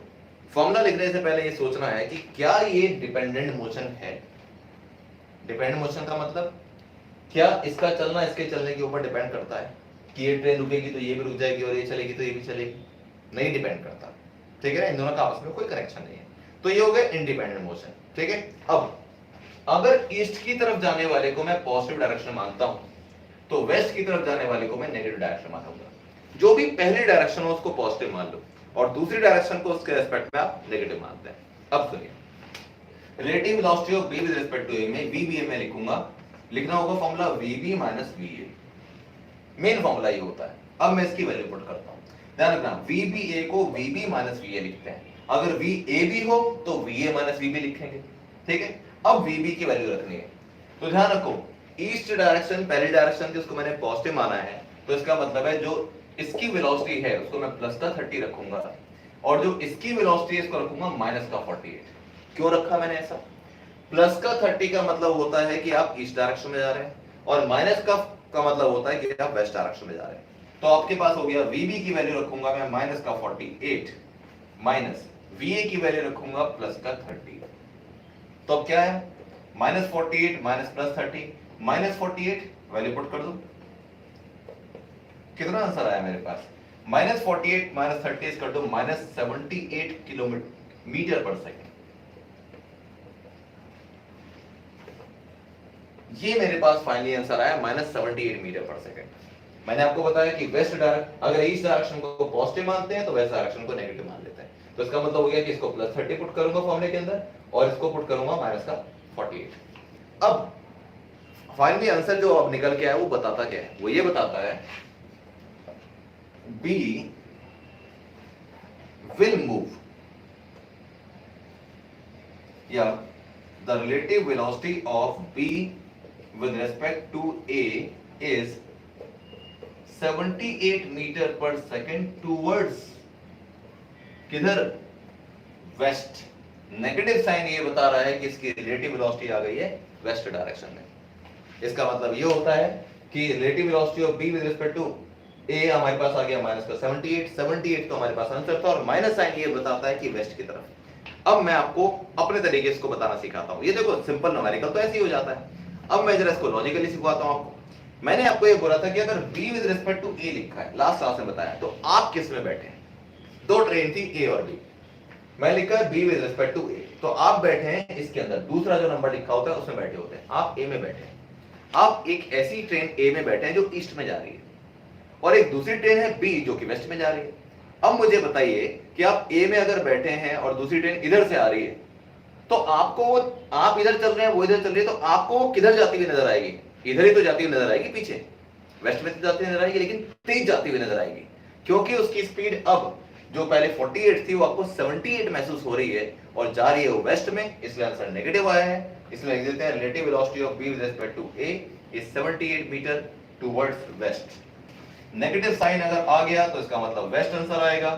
फॉर्मूला लिखने से पहले ये सोचना है कि क्या ये डिपेंडेंट मोशन है। डिपेंडेंट मोशन का मतलब क्या इसका चलना इसके चलने के ऊपर डिपेंड करता है कि ये ट्रेन रुकेगी तो ये भी रुक जाएगी और ये चलेगी तो ये भी चलेगी? नहीं डिपेंड करता, ठीक है ना। इन दोनों का आपस में कोई कनेक्शन नहीं है, तो ये हो गया इंडिपेंडेंट मोशन, ठीक है। अब अगर ईस्ट की तरफ जाने वाले को मैं पॉजिटिव डायरेक्शन मानता हूं तो वेस्ट की तरफ जाने वाले को मैं नेगेटिव डायरेक्शन मानूंगा। जो भी पहली डायरेक्शन हो उसको पॉजिटिव मान लो और दूसरी डायरेक्शन को उसके रिस्पेक्ट में आप नेगेटिव मानते हैं। अब सुनिए, relative velocity of B with respect to A में VBA में लिखूंगा, लिखना होगा formula VB minus VA। Main formula ये होता है। अब मैं इसकी वैल्यू पुट करता हूं, ध्यान रखना VBA को VB माइनस VA लिखते हैं। अगर VAB हो तो VA माइनस VB लिखेंगे, ठीक है। अब VB की वैल्यू रखनी है, तो ध्यान रखो ईस्ट डायरेक्शन पहली डायरेक्शन थी उसको मैंने पॉजिटिव माना है, तो इसका मतलब है जो इसकी वेलोसिटी है उसको मैं प्लस का 30 रखूंगा और जो इसकी वेलोसिटी है इसको रखूंगा माइनस का 48। क्यों रखा मैंने ऐसा? प्लस का 30 का मतलब होता है कि आप ईस्ट डायरेक्शन में जा रहे हैं और माइनस का का मतलब होता है कि आप वेस्ट डायरेक्शन में जा रहे हैं। तो आपके पास हो गया VB की वैल्यू रखूंगा मैं माइनस का 48 माइनस VA की वैल्यू रखूंगा प्लस का 30। तो अब क्या है, minus 48 minus plus 30, minus 48 value put कर दो, कितना आंसर आया मेरे पास, माइनस 48 माइनस 30 कर दो, माइनस 78 किलोमीटर पर सेकेंड। ये मेरे पास फाइनली आंसर आया माइनस 78 मीटर पर सेकेंड। मैंने आपको बताया कि वेस्ट डायरेक्शन, अगर ईस्ट डायरेक्शन को पॉजिटिव मानते हैं तो वेस्ट डायरेक्शन को नेगेटिव मान लेते हैं। तो इसका मतलब हो गया कि इसको प्लस 30 पुट करूंगा फॉर्मूले के अंदर और इसको पुट करूंगा माइनस का 48। अब फाइनली आंसर जो अब निकल के आया वो बताता क्या है, वो ये बताता है B will move, या the relative velocity of B with respect to A is 78 metre per second towards किधर, वेस्ट। नेगेटिव साइन ये बता रहा है कि इसकी रिलेटिव वेलोसिटी आ गई है वेस्ट डायरेक्शन में। इसका मतलब ये होता है कि relative velocity of B with respect to A हमारे पास आ गया माइनस का 78 तो हमारे पास आंसर था, और माइनस साइन ये बताता है कि वेस्ट की तरफ। अब मैं आपको अपने तरीके से इसको बताना सिखाता हूं। ये देखो सिंपल न्यूमेरिकल तो ऐसे ही हो जाता है। अब मैं जरा इसको लॉजिकली सिखाता हूं आपको। मैंने आपको ये बोला था कि अगर b with respect to a लिखा है, लास्ट क्लास में बताया, तो आप किस में बैठे हैं, दो ट्रेन थी a और b, मैं लिखा है b with respect to a, तो आप बैठे हैं इसके अंदर, दूसरा जो नंबर लिखा होता है उसमें बैठे होते हैं, आप a में बैठे हैं। आप एक ऐसी ट्रेन a में बैठे हैं जो ईस्ट में जा रही है, और एक दूसरी ट्रेन है b जो कि वेस्ट में जा रही है। अब मुझे बताइए कि आप a में अगर बैठे हैं और दूसरी ट्रेन इधर से आ रही है, तो आपको, आप इधर चल रहे हैं वो इधर चल रही है, तो आपको वो किधर जाती हुई नजर आएगी, इधर ही तो जाती हुई नजर आएगी, पीछे वेस्ट में तो जाती हुई नजर आएगी, लेकिन तेज जाती हुई नजर आएगी, क्योंकि उसकी स्पीड अब जो पहले 48 थी वो आपको 78 महसूस हो रही है और जा रही है वो वेस्ट में, इसलिए आंसर नेगेटिव आया है। इसलिए लिख देते हैं relative velocity of b with respect to a is 78 metre towards west. Negative sign अगर आ गया तो इसका मतलब वेस्ट आंसर आएगा,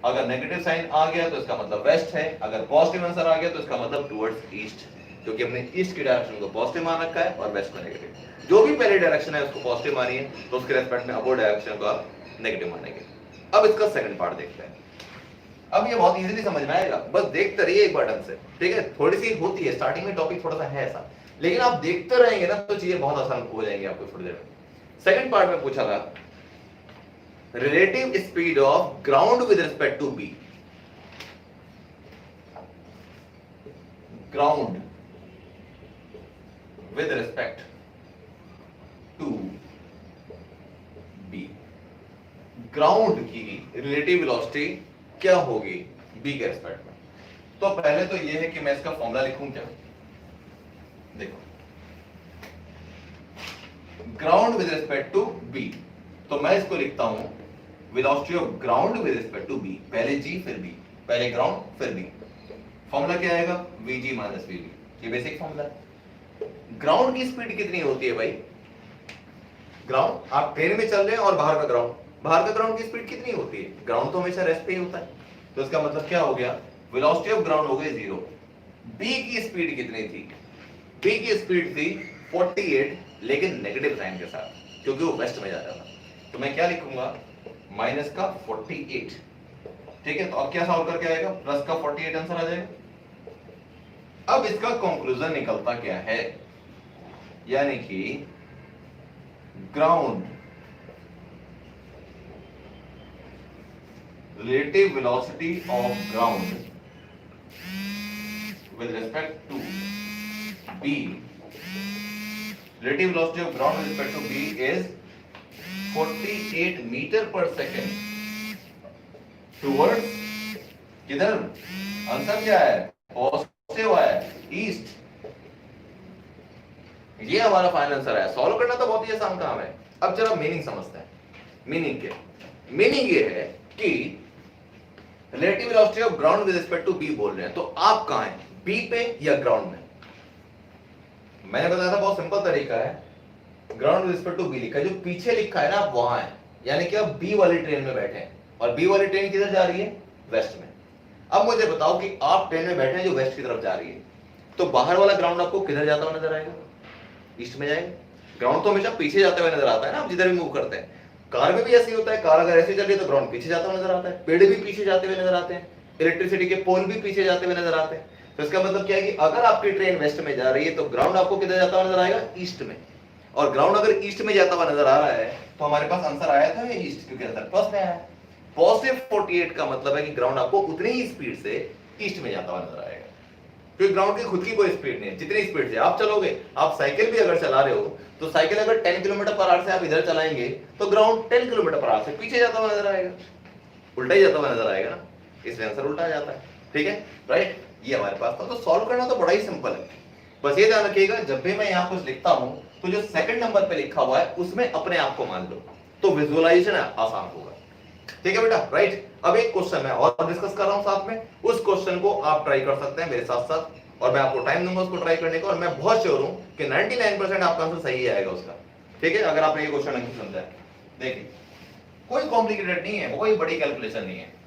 अगर नेगेटिव साइन आ गया तो इसका मतलब वेस्ट है, अगर पॉजिटिव आंसर आ गया तो इसका मतलब टुवर्ड्स ईस्ट, क्योंकि हमने ईस्ट की डायरेक्शन को पॉजिटिव मान रखा है और वेस्ट को नेगेटिव। जो भी पहले डायरेक्शन है उसको पॉजिटिव मानिए, तो उसके रेस्पेक्ट में अपोजिट डायरेक्शन को आप नेगेटिव मानेंगे। अब इसका सेकंड पार्ट देखते हैं। अब ये बहुत इजीली समझ में आएगा, बस देखते रहिए एक बार ढंग से, ठीक है। थोड़ी सी होती है स्टार्टिंग में, टॉपिक थोड़ा सा है ऐसा, लेकिन आप देखते रहेंगे ना तो चीजें बहुत आसान हो जाएंगी आपको थोड़ी देर में। सेकंड पार्ट में पूछा था relative speed of ground with respect to B, ground with respect to b, ground की रिलेटिव वेलोसिटी क्या होगी b के रिस्पेक्ट में। तो पहले तो ये है कि मैं इसका फॉर्मूला लिखूं क्या, देखो ground with respect to b, तो मैं इसको लिखता हूं velocity of ground with respect to b, पहले g फिर b, पहले ग्राउंड फिर b। फॉर्मूला क्या आएगा, vg माइनस vb, ये बेसिक फॉर्मूला है। ग्राउंड की स्पीड कितनी होती है भाई, ग्राउंड आप ट्रेन में चल रहे हैं और बाहर का ग्राउंड की स्पीड कितनी होती है, ग्राउंड तो हमेशा रेस्ट पे ही होता है, तो इसका मतलब क्या हो गया, वेलोसिटी ऑफ ग्राउंड हो गई 0। बी की स्पीड कितनी थी, बी की स्पीड थी 48, लेकिन नेगेटिव साइन के साथ, क्योंकि वो वेस्ट में जा रहा था। तो मैं क्या लिखूंगा, माइनस का 48, ठीक है। तो अब क्या सॉल्व करके आएगा, प्लस का 48 आंसर आ जाएगा। अब इसका कंक्लूजन निकलता क्या है, यानी कि ground relative velocity of ground with respect to B, relative velocity of ground with respect to B is 48 metre per second towards किधर, आंसर क्या है, पॉजिटिव है, ईस्ट। ये हमारा फाइनल आंसर है। सॉल्व करना तो बहुत ही आसान काम है। अब जरा मीनिंग समझते हैं। मीनिंग क्या, मीनिंग ये है कि relative velocity of ground with respect to B बोल रहे हैं, तो आप कहां हैं, बी पे या ग्राउंड में। मैंने बताया था बहुत सिंपल तरीका है, ground with respect to B लिखा है, जो पीछे लिखा है ना आप वहां है, यानी कि आप बी वाली ट्रेन में बैठे हैं, और बी वाली ट्रेन किधर जा रही है, वेस्ट में। अब मुझे बताओ कि आप ट्रेन में बैठे हैं जो वेस्ट की तरफ जा रही है, तो बाहर वाला ग्राउंड आपको किधर जाता हुआ नजर आएगा, ईस्ट में जाएगा। ग्राउंड तो हमेशा पीछे जाते हुए नजर आता है ना, आप जिधर भी मूव करते हैं। कार में भी ऐसे ही होता है, कार अगर ऐसे चल रही है तो ग्राउंड पीछे जाता हुआ नजर आता है, पेड़ भी पीछे जाते हुए नजर आते हैं, इलेक्ट्रिसिटी के पोल भी पीछे जाते हुए नजर आते हैं। तो इसका मतलब क्या है कि अगर आपकी ट्रेन वेस्ट में जा रही है तो ग्राउंड आपको किधर जाता हुआ नजर आएगा, ईस्ट में। और ग्राउंड अगर ईस्ट में जाता हुआ नजर आ रहा है तो हमारे पास आंसर आया था ईस्ट, क्योंकि आंसर प्लस में आया है। पॉजिटिव 48 का मतलब है कि ग्राउंड आपको उतनी ही स्पीड से ईस्ट में जाता हुआ नजर आएगा, क्योंकि ग्राउंड की खुद की कोई स्पीड नहीं है। जितनी स्पीड से आप चलोगे, आप साइकिल भी अगर चला रहे हो तो साइकिल अगर 10 किलोमीटर पर आवर से आप इधर चलाएंगे तो ग्राउंड 10 किलोमीटर पर आवर से पीछे जाता हुआ नजर आएगा, उल्टा ही जाता हुआ नजर आएगा ना, इसलिए आंसर उल्टा आ जाता है। ठीक है, राइट, ये हमारे पास था। तो सॉल्व करना तो बड़ा ही सिंपल है, बस ये ध्यान रखिएगा जब भी मैं यहाँ कुछ लिखता हूं तो जो सेकंड नंबर पे लिखा हुआ है उसमें अपने आप को मान लो, तो विजुअलाइजेशन आसान होगा। ठीक है बेटा, राइट। अब एक क्वेश्चन मैं और डिस्कस कर रहा हूं साथ में, उस क्वेश्चन को आप ट्राई कर सकते हैं मेरे साथ साथ, और मैं आपको टाइम दूंगा उसको ट्राई करने का, और मैं बहुत श्योर हूं कि 99% आपका आंसर सही आएगा उसका। ठीक है, अगर आपने ये क्वेश्चन नहीं समझा है। देखिए, कोई कॉम्प्लिकेटेड नहीं है, कोई बड़ी कैलकुलेशन नहीं है।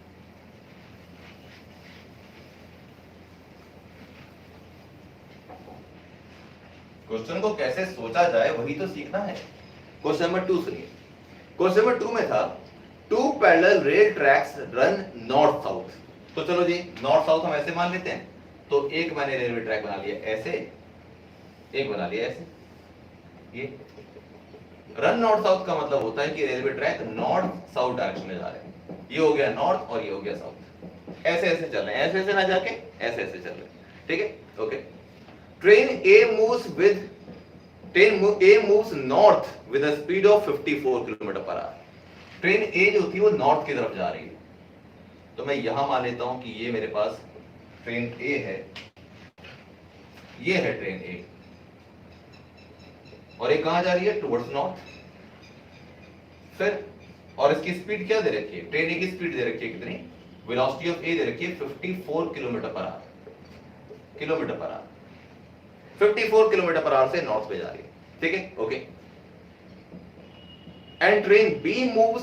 क्वेश्चन को कैसे सोचा जाए वही तो सीखना है। क्वेश्चन नंबर 2 सुनिए। क्वेश्चन नंबर 2 में था 2 parallel rail tracks run north south. तो चलो जी, नॉर्थ साउथ हम ऐसे मान लेते हैं, तो एक मैंने रेलवे ट्रैक बना लिया ऐसे, एक बना लिया ऐसे। ये रन नॉर्थ साउथ का मतलब होता है कि railway track north south direction में जा रहे हैं। ये हो गया नॉर्थ और ये हो गया साउथ, ऐसे ऐसे चल रहे हैं, ऐसे ऐसे ना जाके ऐसे ऐसे चल रहे हैं। ठीक है, okay. Train A moves north with a speed of 54 kilometre per our. Train A जो थी वो नॉर्थ की तरफ जा रही है, तो मैं यहां मान लेता हूं कि ये मेरे पास ट्रेन A है, ये है ट्रेन A, और ये कहां जा रही है, टुवर्ड्स नॉर्थ। फिर और इसकी स्पीड क्या दे रखी है, ट्रेन A की स्पीड दे रखी है कितनी, वेलोसिटी ऑफ A दे रखी है 54 kilometre per our, kilometre per our, 54 kilometre per our से नॉर्थ पे जा रही है। ठीक है, okay. And train B moves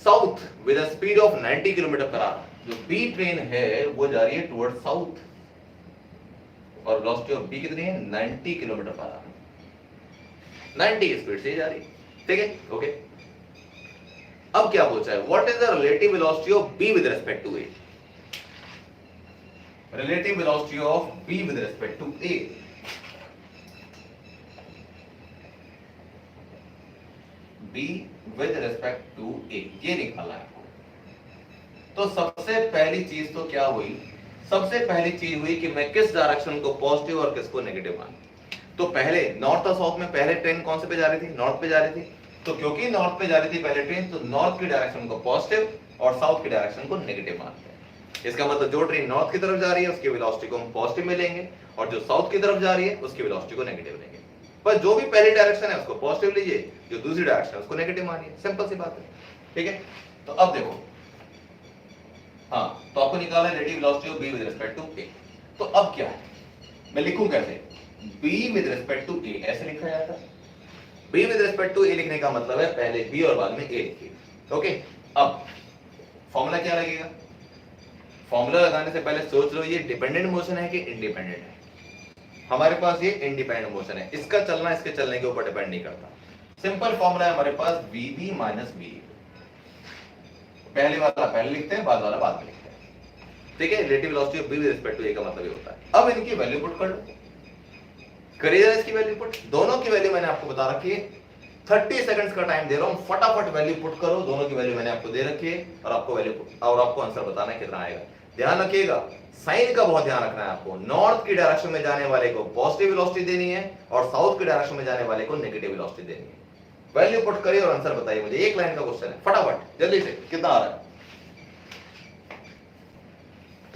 south with a speed of 90 kilometre per our. जो B ट्रेन है वो जा रही है टुवर्ड साउथ, और वेलोसिटी ऑफ B कितनी है, 90 किलोमीटर पर आवर, 90 की स्पीड से जा रही है। ठीक है, ओके। अब क्या पूछा है, what is the relative velocity of B with respect to A। Relative velocity of B with respect to A, B with respect to A, ये निकालना है। तो सबसे पहली चीज तो क्या हुई, सबसे पहली चीज हुई कि मैं किस डायरेक्शन को पॉजिटिव और किसको नेगेटिव मान। तो पहले नॉर्थ और साउथ में पहले ट्रेन कौन से पे जा रही थी, नॉर्थ पे जा रही थी। तो क्योंकि नॉर्थ पे जा रही थी पहले ट्रेन, तो नॉर्थ की डायरेक्शन को पॉजिटिव और साउथ की डायरेक्शन को नेगेटिव मानते हैं। इसका मतलब जो ट्रेन नॉर्थ की तरफ जा रही है उसकी वेलोसिटी को हम पॉजिटिव में लेंगे, और जो साउथ की तरफ जा रही है उसकी वेलोसिटी को नेगेटिव लेंगे। पर जो भी पहली डायरेक्शन है उसको पॉजिटिव लीजिए, जो दूसरी डायरेक्शन है उसको नेगेटिव मानिए, सिंपल सी बात है। ठीक है, तो अब देखो, हाँ, तो आपको निकाला है relative velocity of B with respect to A। तो अब क्या है, मैं लिखूं कैसे, B with respect to A ऐसे लिखा जाता है। B with respect to A लिखने का मतलब है पहले B और बाद में A लिखिए। ओके, अब फॉर्मूला क्या लगेगा, फॉर्मूला लगाने से पहले सोच लो ये डिपेंडेंट मोशन है कि इंडिपेंडेंट है। हमारे पास ये इंडिपेंडेंट मोशन है, इसका चलना इसके चलने के ऊपर डिपेंड नहीं करता। सिंपल फॉर्मूला है हमारे पास VB माइनस VA। पहले वाला पहले लिखते हैं, बाद वाला बाद में लिखते हैं। ठीक है, relative velocity of B with respect to A का मतलब ये होता है। अब इनकी वैल्यू पुट कर लो, करिए इसकी वैल्यू पुट। दोनों की वैल्यू मैंने आपको बता रखी है, 30 सेकंड्स का टाइम दे रहा हूं, फटाफट वैल्यू पुट करो। दोनों की वैल्यू मैंने आपको दे रखी है, और आपको वैल्यू और आपको आंसर बताना है कितना आएगा। ध्यान रखिएगा, साइन का बहुत ध्यान रखना है आपको। नॉर्थ की डायरेक्शन में जाने वाले को पॉजिटिव वेलोसिटी देनी है, और साउथ की डायरेक्शन में जाने वाले को नेगेटिव वेलोसिटी देनी है। वैल्यू पुट करिए और आंसर बताइए मुझे। एक लाइन का क्वेश्चन है, फटाफट जल्दी से, कितना आ रहा है।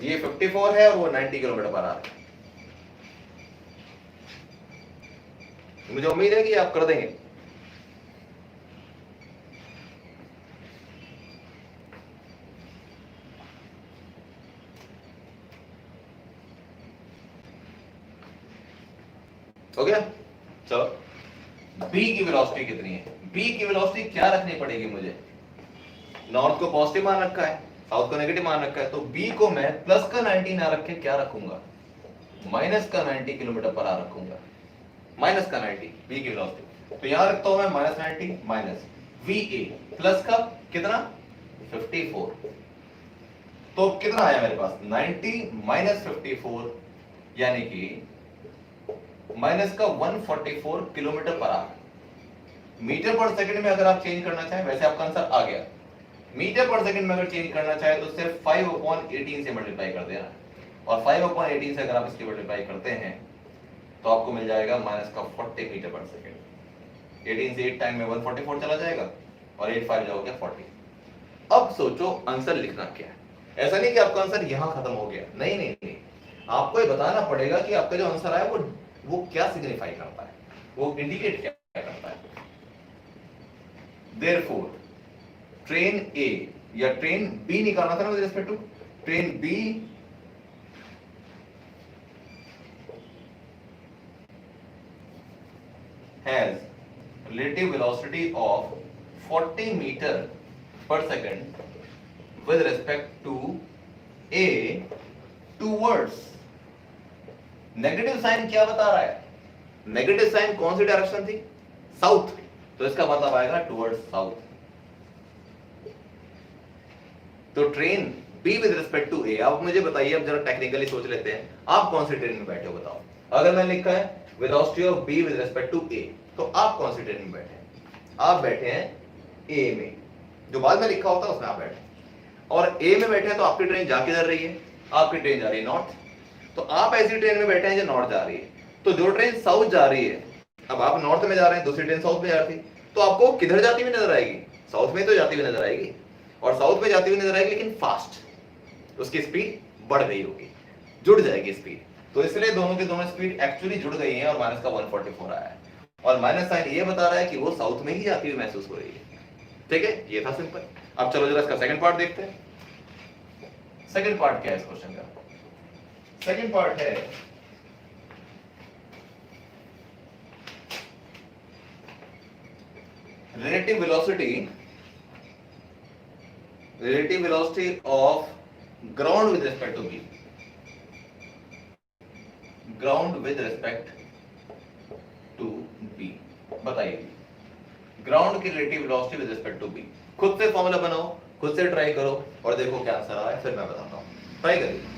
ये 54 है और वो 90 किलोमीटर पर आ रहा है। मुझे उम्मीद है कि आप कर देंगे। हो गया, चलो। B की वेलोसिटी कितनी है, B की वेलोसिटी क्या रखनी पड़ेगी मुझे, नॉर्थ को पॉजिटिव मान रखा है, साउथ को नेगेटिव मान रखा है, तो B को मैं प्लस का 90 ना रख के क्या रखूंगा, माइनस का 90 किलोमीटर पर आवर रखूंगा। माइनस का 90 B की वेलोसिटी, तो यहां रखता हूं मैं -90 माइनस VA प्लस का कितना 54। तो कितना आया मेरे पास 90 माइनस 54 यानी कि माइनस का 144 kilometre per our. Metre per second में अगर आप चेंज करना चाहें, वैसे आपका आंसर आ गया, मीटर पर सेकंड में अगर चेंज करना चाहे तो सिर्फ 5/18 से मल्टीप्लाई कर देना, और 5/18 से अगर आप इसकी मल्टीप्लाई करते हैं तो आपको मिल जाएगा माइनस का 40 मीटर पर सेकंड। 18 से 8 टाइम में 144 चला जाएगा और 8 5 जाओगे 40। अब सोचो आंसर लिखना क्या है। ऐसा नहीं कि आपका आंसर यहां खत्म हो गया, नहीं नहीं नहीं, आपको ये बताना पड़ेगा कि आपका जो आंसर आया वो क्या सिग्निफाई करता है, वो इंडिकेट क्या करता है। देयरफॉर ट्रेन ए या ट्रेन बी निकालना था ना with respect to train B has relative velocity of 40 meter per second with respect to A towards, negative sign क्या बता रहा है, नेगेटिव साइन कौन सी डायरेक्शन थी, साउथ, तो इसका मतलब आएगा टुवर्ड्स साउथ। तो train B with respect to A, आप मुझे बताइए, अब जरा टेक्निकली सोच लेते हैं, आप कौन सी ट्रेन में बैठे हो बताओ। अगर मैंने लिखा है velocity of B with respect to A, तो आप कौन सी ट्रेन में बैठे हैं, आप बैठे हैं ए में, जो बाद में लिखा होता है उसमें आप बैठे, और ए में बैठे हैं तो आपकी ट्रेन जा किधर रही है, आपकी ट्रेन जा रही है नॉर्थ, तो आप ऐसी ट्रेन में बैठे हैं जो नॉर्थ जा रही है। तो जो ट्रेन साउथ जा रही है, अब आप नॉर्थ में जा रहे हैं, दूसरी ट्रेन साउथ में जा रही थी, तो आपको किधर जाती हुई नजर आएगी, साउथ में तो जाती हुई नजर आएगी, और साउथ में जाती हुई नजर आएगी लेकिन फास्ट, उसकी स्पीड बढ़ गई होगी, जुड़ जाएगी स्पीड, तो इसलिए दोनों की दोनों स्पीड एक्चुअली जुड़ गई हैं और माइनस का 144 आया है, और माइनस साइन ये बता रहा है कि वो साउथ में ही जाती हुई महसूस हो रही है। ठीक है, ये था सिंपल। अब चलो जरा इसका सेकंड पार्ट देखते हैं। सेकंड पार्ट क्या है इस क्वेश्चन का, सेकंड पार्ट है relative velocity of ground with respect to b, ground with respect to b, बताइए ग्राउंड की relative velocity with respect to b। खुद से फॉर्मूला बनाओ, खुद से ट्राई करो और देखो क्या आंसर आ रहा है, फिर मैं बताता हूं, ट्राई करिए।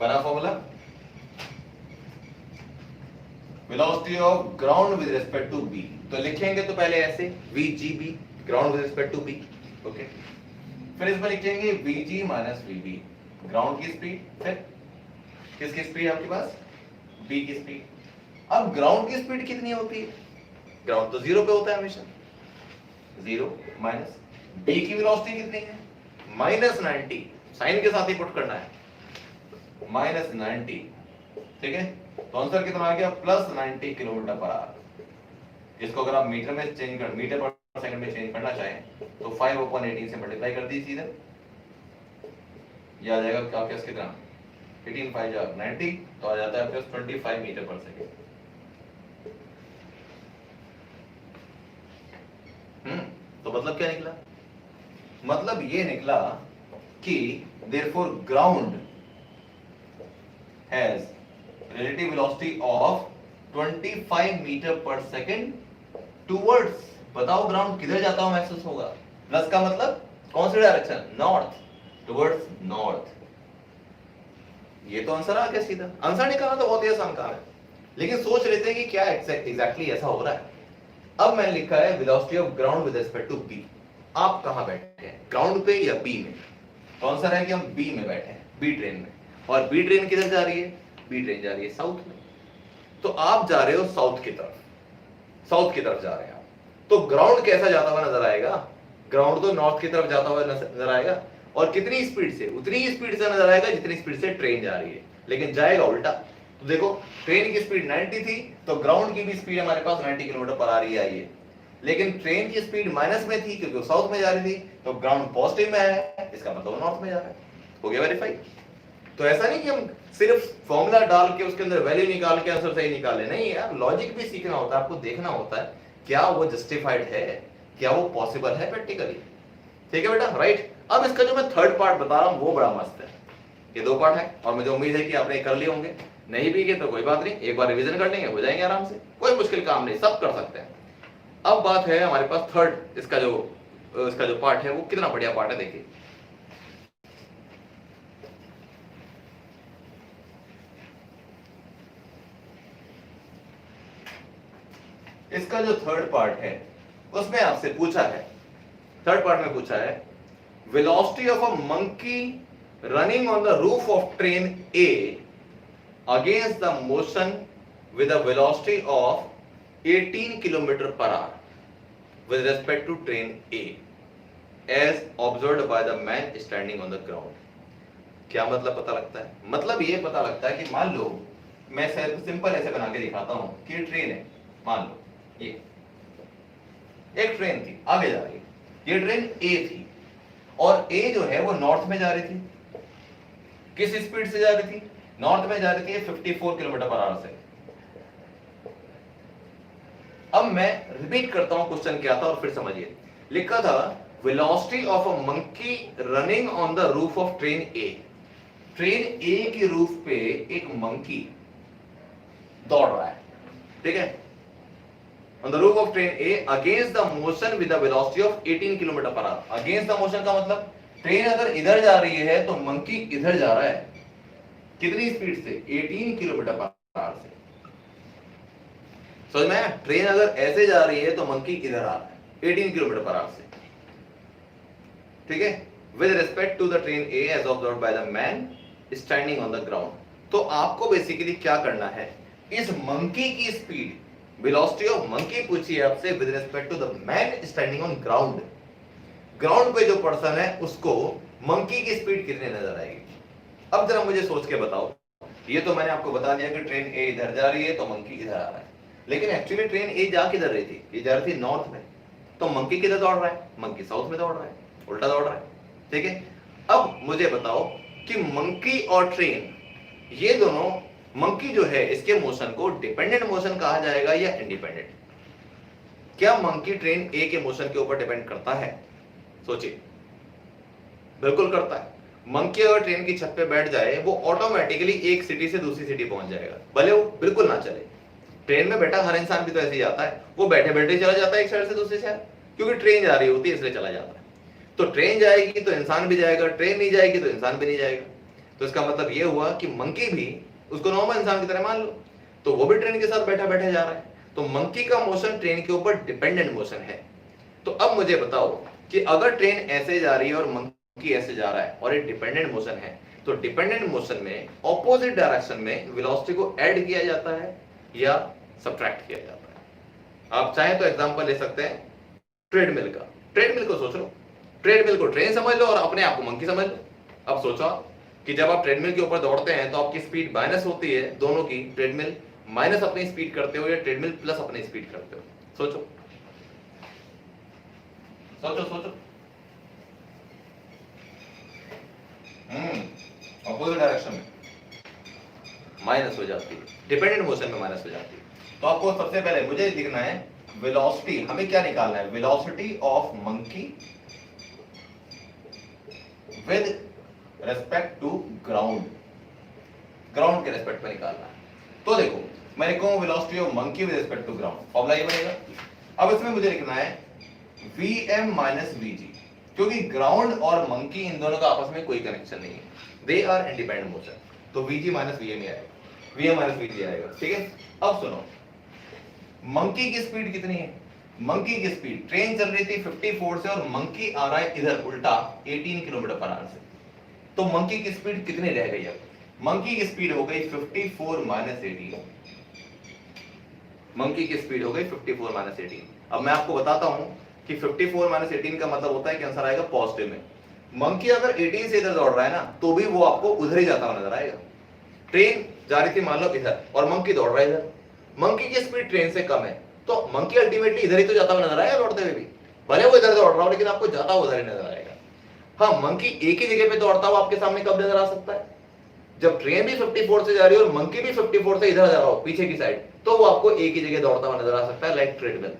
बना formula, velocity of ground with respect to b, तो लिखेंगे तो पहले ऐसे vgb, ground with respect to b, okay, फिर इसमें लिखेंगे vg माइनस vb, ग्राउंड की स्पीड, फिर किसकी स्पीड आपके पास, b की स्पीड। अब ग्राउंड की स्पीड कितनी होती है, ग्राउंड तो जीरो पे होता है हमेशा, जीरो माइनस b की वेलोसिटी कितनी है, -90, साइन के साथ ही पुट करना है, -90, ठीक है, तो आंसर कितना आ गया, +90 किलोमीटर पर आवर। इसको अगर आप मीटर में चेंज कर, मीटर पर सेकंड में चेंज करना चाहें तो 5/18 से मल्टीप्लाई कर दी सीधे, ये आ जाएगा आपके पास कितना, 18 5 जा 90, तो आ जाता है आपके पास 25 मीटर पर सेकंड। तो मतलब क्या निकला, मतलब ये निकला कि therefore ground has relative velocity of 25 metre per second towards, बताओ ग्राउंड किधर जाता हुआ महसूस होगा, प्लस का मतलब कौन सी डायरेक्शन, नॉर्थ, टुवर्ड्स नॉर्थ। ये तो आंसर आ गया सीधा, आंसर निकालना तो बहुत ही आसान काम है, लेकिन सोच लेते हैं कि क्या एग्जैक्टली ऐसा हो रहा है। अब मैंने लिखा है velocity of ground with respect to B, आप कहां बैठे हैं, ग्राउंड पे या बी में, तो आंसर है कि हम बी में बैठे हैं, बी ट्रेन में, और बी ट्रेन किधर जा रही है, बी ट्रेन जा रही है साउथ में, तो आप जा रहे हो साउथ की तरफ, साउथ की तरफ जा रहे हैं आप, तो ग्राउंड कैसा जाता हुआ नजर आएगा, ग्राउंड तो नॉर्थ की तरफ जाता हुआ नजर आएगा, और कितनी स्पीड से, उतनी ही स्पीड से नजर आएगा जितनी स्पीड से ट्रेन जा रही है। लेकिन जाएगा उल्टा। तो देखो ट्रेन की स्पीड 90 थी, तो ग्राउंड की भी स्पीड हमारे पास 90 किलोमीटर पर आ रही है। लेकिन ट्रेन की स्पीड माइनस में थी क्योंकि वो साउथ में जा रही थी, तो ग्राउंड पॉजिटिव में है, इसका मतलब नॉर्थ में जा रहा है। हो गया वेरीफाई। तो ऐसा नहीं कि हम सिर्फ फॉर्मूला डाल के उसके अंदर वैल्यू निकाल के आंसर सही निकाले, नहीं यार, लॉजिक भी सीखना होता है, आपको देखना होता है क्या वो जस्टिफाइड है, क्या वो पॉसिबल है प्रैक्टिकली। ठीक है बेटा, राइट। अब इसका जो मैं थर्ड पार्ट बता रहा हूं वो बड़ा मस्त है। ये दो पार्ट है और मुझे उम्मीद है कि आपने कर लिए होंगे, नहीं भी किए तो कोई बात नहीं, एक बार रिवीजन कर लेंगे, हो जाएंगे आराम से, कोई मुश्किल काम नहीं, सब कर सकते हैं। अब बात है हमारे पास थर्ड, इसका जो पार्ट है वो कितना बढ़िया पार्ट है, देखिए। इसका जो थर्ड पार्ट है उसमें आपसे पूछा है, थर्ड पार्ट में पूछा है velocity of a monkey running on the roof of train A against the motion with a velocity of 18 kilometre per hour with respect to train A as observed by the man standing on the ground. क्या मतलब पता लगता है? मतलब ये पता लगता है कि मान लो मैं सिंपल ऐसे बना के दिखाता हूं कि ट्रेन है, मान लो ये एक ट्रेन थी आगे जा रही है, ये ट्रेन ए थी और ए जो है वो नॉर्थ में जा रही थी। किस स्पीड से जा रही थी? नॉर्थ में जा रही थी 54 किलोमीटर पर आवर से। अब मैं रिपीट करता हूं क्वेश्चन क्या था और फिर समझिए। लिखा था velocity of a monkey running on the roof of train A. Train A की रूफ पे एक मंकी दौड़ रहा है, ठीक है, on the roof of train A against the motion with a velocity of 18 kilometre per our. against the motion का मतलब ट्रेन अगर इधर जा रही है तो मंकी इधर जा रहा है, कितनी स्पीड से? 18 किलोमीटर पर आवर से। समझ में? ट्रेन अगर ऐसे जा रही है तो मंकी इधर आ रहा है 18 किलोमीटर पर आवर से, ठीक है, with respect to the train A as observed by the man standing on the ground। तो आपको बेसिकली क्या करना है, इस मंकी की स्पीड, वेलोसिटी ऑफ मंकी पूछी है आपसे with respect to the man standing on ground. Ground पे जो पर्सन है उसको मंकी की स्पीड कितनी नजर आएगी? अब जरा मुझे सोच के बताओ। ये तो मैंने आपको बता दिया कि ट्रेन ए इधर जा रही है तो मंकी इधर आ रहा है, लेकिन एक्चुअली ट्रेन ए जा किधर रही थी? ये जा रही थी नॉर्थ में, तो मंकी किधर दौड़ रहा है? मंकी साउथ में दौड़ रहा है, उल्टा दौड़ रहा है, ठीक है। अब मुझे बताओ कि मंकी और ट्रेन, ये दोनों, मंकी जो है इसके मोशन को डिपेंडेंट मोशन कहा जाएगा या इंडिपेंडेंट? क्या मंकी ट्रेन ए के मोशन के ऊपर डिपेंड करता है? सोचिए। बिल्कुल करता है। मंकी अगर ट्रेन की छत पे बैठ जाए वो ऑटोमेटिकली एक सिटी से दूसरी सिटी पहुंच जाएगा, भले वो बिल्कुल ना चले। ट्रेन में बैठा हर इंसान भी तो ऐसे ही जाता है, वो बैठे बैठे चला जाता है एक शहर से दूसरे शहर, क्योंकि ट्रेन जा रही होती है इसलिए चला जाता है। तो ट्रेन जाएगी तो इंसान भी जाएगा, ट्रेन नहीं जाएगी तो इंसान भी नहीं जाएगा। तो इसका मतलब ये हुआ कि मंकी भी, उसको नॉर्मल इंसान की तरह मान लो, तो वो भी ट्रेन के साथ बैठा बैठे जा रहा है। तो मंकी का मोशन ट्रेन के ऊपर डिपेंडेंट मोशन है। तो अब मुझे बताओ कि अगर ट्रेन ऐसे जा रही है और मंकी ऐसे जा रहा है और एक डिपेंडेंट मोशन है, तो डिपेंडेंट मोशन में ऑपोजिट डायरेक्शन में वेलोसिटी को ऐड किया जाता है या सब्ट्रैक्ट किया जाता है? आप चाहे तो एग्जांपल ले सकते हैं ट्रेडमिल का। ट्रेडमिल को सोच लो, ट्रेडमिल को ट्रेन समझ लो और अपने आप को मंकी समझ लो। अब सोचो कि जब आप ट्रेडमिल के ऊपर दौड़ते हैं तो आपकी स्पीड माइनस होती है, दोनों की, ट्रेडमिल माइनस अपनी स्पीड करते हो या ट्रेडमिल प्लस अपनी स्पीड करते हो? सोचो सोचो सोचो। अपोजिट डायरेक्शन में माइनस हो जाती है, डिपेंडेंट मोशन में माइनस हो जाती है। तो आपको सबसे पहले मुझे लिखना है वेलोसिटी, हमें क्या निकालना है? Velocity of monkey with respect to ground, ground के रेस्पेक्ट में निकालना है। तो देखो मैंने कहूं velocity of monkey with respect to ground, formula ये बनेगा। अब इसमें मुझे लिखना है vm माइनस vg, क्योंकि ग्राउंड और मंकी इन दोनों का आपस में कोई कनेक्शन नहीं है, दे आर इंडिपेंडेंट मोशन। तो vg माइनस vm ही आएगा, vm माइनस vg आएगा, ठीक है। अब सुनो, मंकी की स्पीड कितनी है? मंकी की स्पीड, ट्रेन चल रही थी 54 से और मंकी आ रहा है इधर उल्टा 18 किलोमीटर पर आवर से। तो मंकी की स्पीड कितनी रह गई? अब मंकी की स्पीड हो गई 54 माइनस 18। मंकी की स्पीड हो गई 54 माइनस 18। अब मैं आपको बताता हूं कि 54 माइनस 18 का मतलब होता है कि आंसर आएगा पॉजिटिव में। मंकी अगर 18 से इधर दौड़ रहा है ना, तो भी वो आपको उधर ही जाता हुआ नजर आएगा। ट्रेन जा रही थी मान लो इधर और मंकी दौड़ रहा है इधर, मंकी की स्पीड ट्रेन से कम है, तो मंकी अल्टीमेटली इधर ही तो जाता हुआ नजर आएगा लौटते हुए भी, भले वो इधर दौड़ रहा हो लेकिन आपको जाता हुआ उधर ही नजर आएगा। हाँ, मंकी एक ही जगह पे दौड़ता हुआ आपके सामने कब नजर आ सकता है? जब ट्रेन भी 54 से जा रही है और मंकी भी 54 से इधर जा रहा हो पीछे की साइड, तो वो आपको एक ही जगह दौड़ता हुआ नजर आ सकता है, लाइक ट्रेडमिल।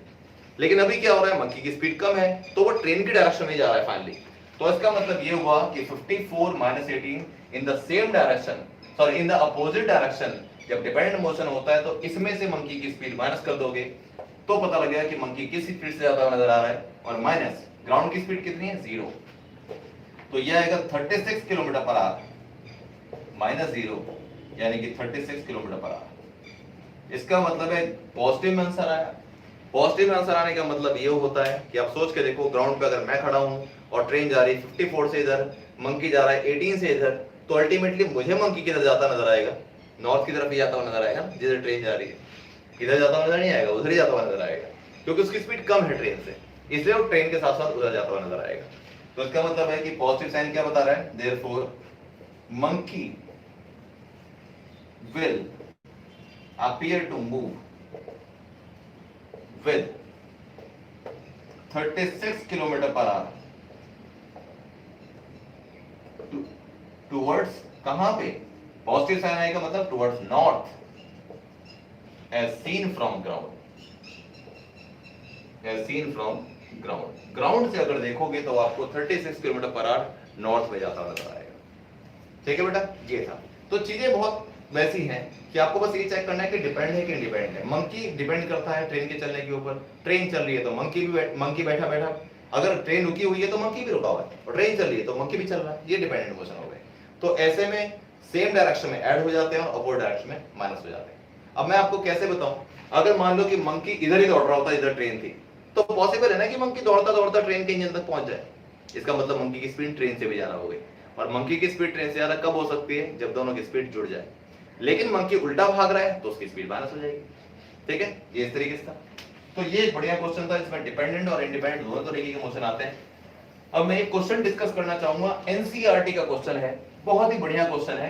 लेकिन अभी क्या हो रहा है, मंकी की स्पीड कम है तो वो ट्रेन की डायरेक्शन में जा रहा है फाइनली। तो इसका मतलब ये हुआ कि 54 - 18 इन the same direction, sorry in the opposite direction, जब डिपेंडेंट मोशन होता है तो इसमें से मंकी की स्पीड माइनस कर दोगे तो पता लगेगा कि मंकी किस स्पीड से जाता हुआ नजर आ रहा है, और माइनस ग्राउंड की स्पीड कितनी है, 0। तो यह आएगा 36 किलोमीटर पर आवर माइनस 0, यानी कि 36 किलोमीटर पर आवर। इसका मतलब है पॉजिटिव में आंसर आया। पॉजिटिव में आंसर आने का मतलब ये होता है कि आप सोच के देखो, ग्राउंड पे अगर मैं खड़ा हूं और ट्रेन जा रही है 54 से इधर, मंकी जा रहा है 18 से इधर, तो अल्टीमेटली मुझे मंकी किधर जाता नजर आएगा, नॉर्थ की तरफ ही जाता हुआ नजर आएगा, जिधर ट्रेन जा रही है। इधर जाता हुआ नजर नहीं आएगा, उधर ही जाता हुआ नजर आएगा, क्योंकि उसकी स्पीड कम है ट्रेन से, इसलिए वो ट्रेन के साथ साथ उधर जाता हुआ नजर आएगा। तो इसका मतलब है कि पॉजिटिव साइन क्या बता रहा है, therefore monkey will appear to move with 36 kilometre per our towards, कहां पे, पॉजिटिव साइन आएगा मतलब towards north, as seen from ground, as seen from ground। Ground से अगर देखोगे तो आपको 36 किलोमीटर पर आवर नॉर्थ में जाता नजर आएगा। ठीक है बेटा, ये था। तो चीजें बहुत वैसी हैं कि आपको बस ये चेक करना है कि डिपेंड है कि इंडिपेंडेंट है। मंकी डिपेंड करता है ट्रेन के चलने के ऊपर, ट्रेन चल रही है तो मंकी बैठा बैठा, अगर ट्रेन रुकी हुई है तो मंकी भी रुका हुआ है, और ट्रेन चल रही है तो मंकी भी चल रहा है, ये डिपेंडेंट मोशन हो गए। तो ऐसे में सेम डायरेक्शन में ऐड हो जाते हैं और अपोजिट डायरेक्शन में माइनस हो जाते हैं। अब मैं आपको कैसे बताऊं, अगर मान लो कि मंकी इधर ही दौड़ रहा होता, इधर ट्रेन थी, तो पॉसिबल है ना कि मंकी दौड़ता दौड़ता ट्रेन के इंजन तक पहुंच जाए। इसका मतलब मंकी की स्पीड ट्रेन से भी ज्यादा हो गई, और मंकी की स्पीड ट्रेन से ज्यादा कब हो सकती है, जब दोनों की स्पीड जुड़ जाए। लेकिन मंकी उल्टा भाग रहा है तो उसकी स्पीड माइनस हो जाएगी। ठीक है, ये इस तरीके से था। तो ये एक बढ़िया क्वेश्चन था, इसमें डिपेंडेंट और इंडिपेंडेंट दोनों तरीके के मोशन आते हैं। अब मैं एक क्वेश्चन डिस्कस करना चाहूंगा, एनसीईआरटी का क्वेश्चन है, बहुत ही बढ़िया क्वेश्चन है।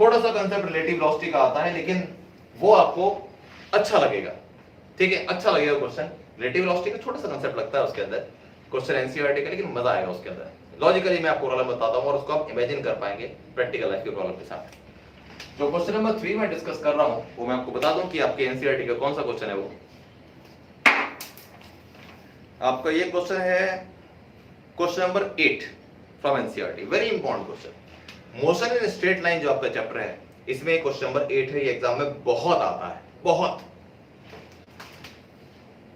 थोड़ा सा कंसेप्ट रिलेटिव वेलोसिटी का आता है, लेकिन वो आपको अच्छा लगेगा। ठीक है, अच्छा लगेगा क्वेश्चन, रिलेटिव वेलोसिटी का छोटा सा कंसेप्ट लगता है उसके अंदर, क्वेश्चन एनसीईआरटी का, लेकिन मजा आएगा उसके अंदर। लॉजिकली मैं आपको प्रॉब्लम बताता हूं और उसको आप इमेजिन कर पाएंगे प्रैक्टिकल लाइफ की प्रॉब्लम के साथ। जो क्वेश्चन नंबर 3 में डिस्कस कर रहा हूं वो मैं आपको बता दूं कि आपके एनसीईआरटी का कौन सा क्वेश्चन है। वो आपका ये क्वेश्चन है question number 8 from NCERT, very important question. Motion in straight line जो आपका चैप्टर है, इसमें क्वेश्चन नंबर 8 है, ये एग्जाम में बहुत आता है, बहुत।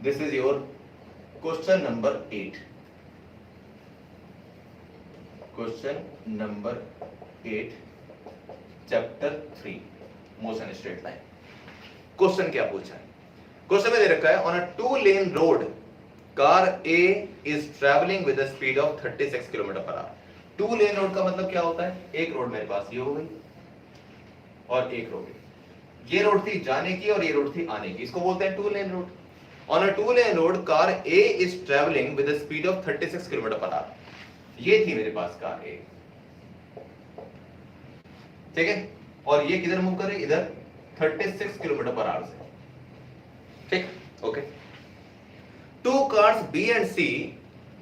This is your question number 8, question number 8 chapter 3 motion straight line. Question क्या पूछा है, क्वेश्चन में दे रखा है, on a 2 lane road car A is traveling with a speed of 36 kilometre per our. 2 lane road का मतलब क्या होता है, एक रोड मेरे पास ये हो गई और एक रोड, ये रोड थी जाने की और ये रोड थी आने की, इसको बोलते हैं 2 lane road. On a 2 lane road car A is traveling with a speed of 36 kilometre per our. ये थी मेरे पास कार A, ठीक है, और ये किधर मूव कर रही, इधर 36 किलोमीटर पर आवर से। ठीक, okay. 2 cars B and C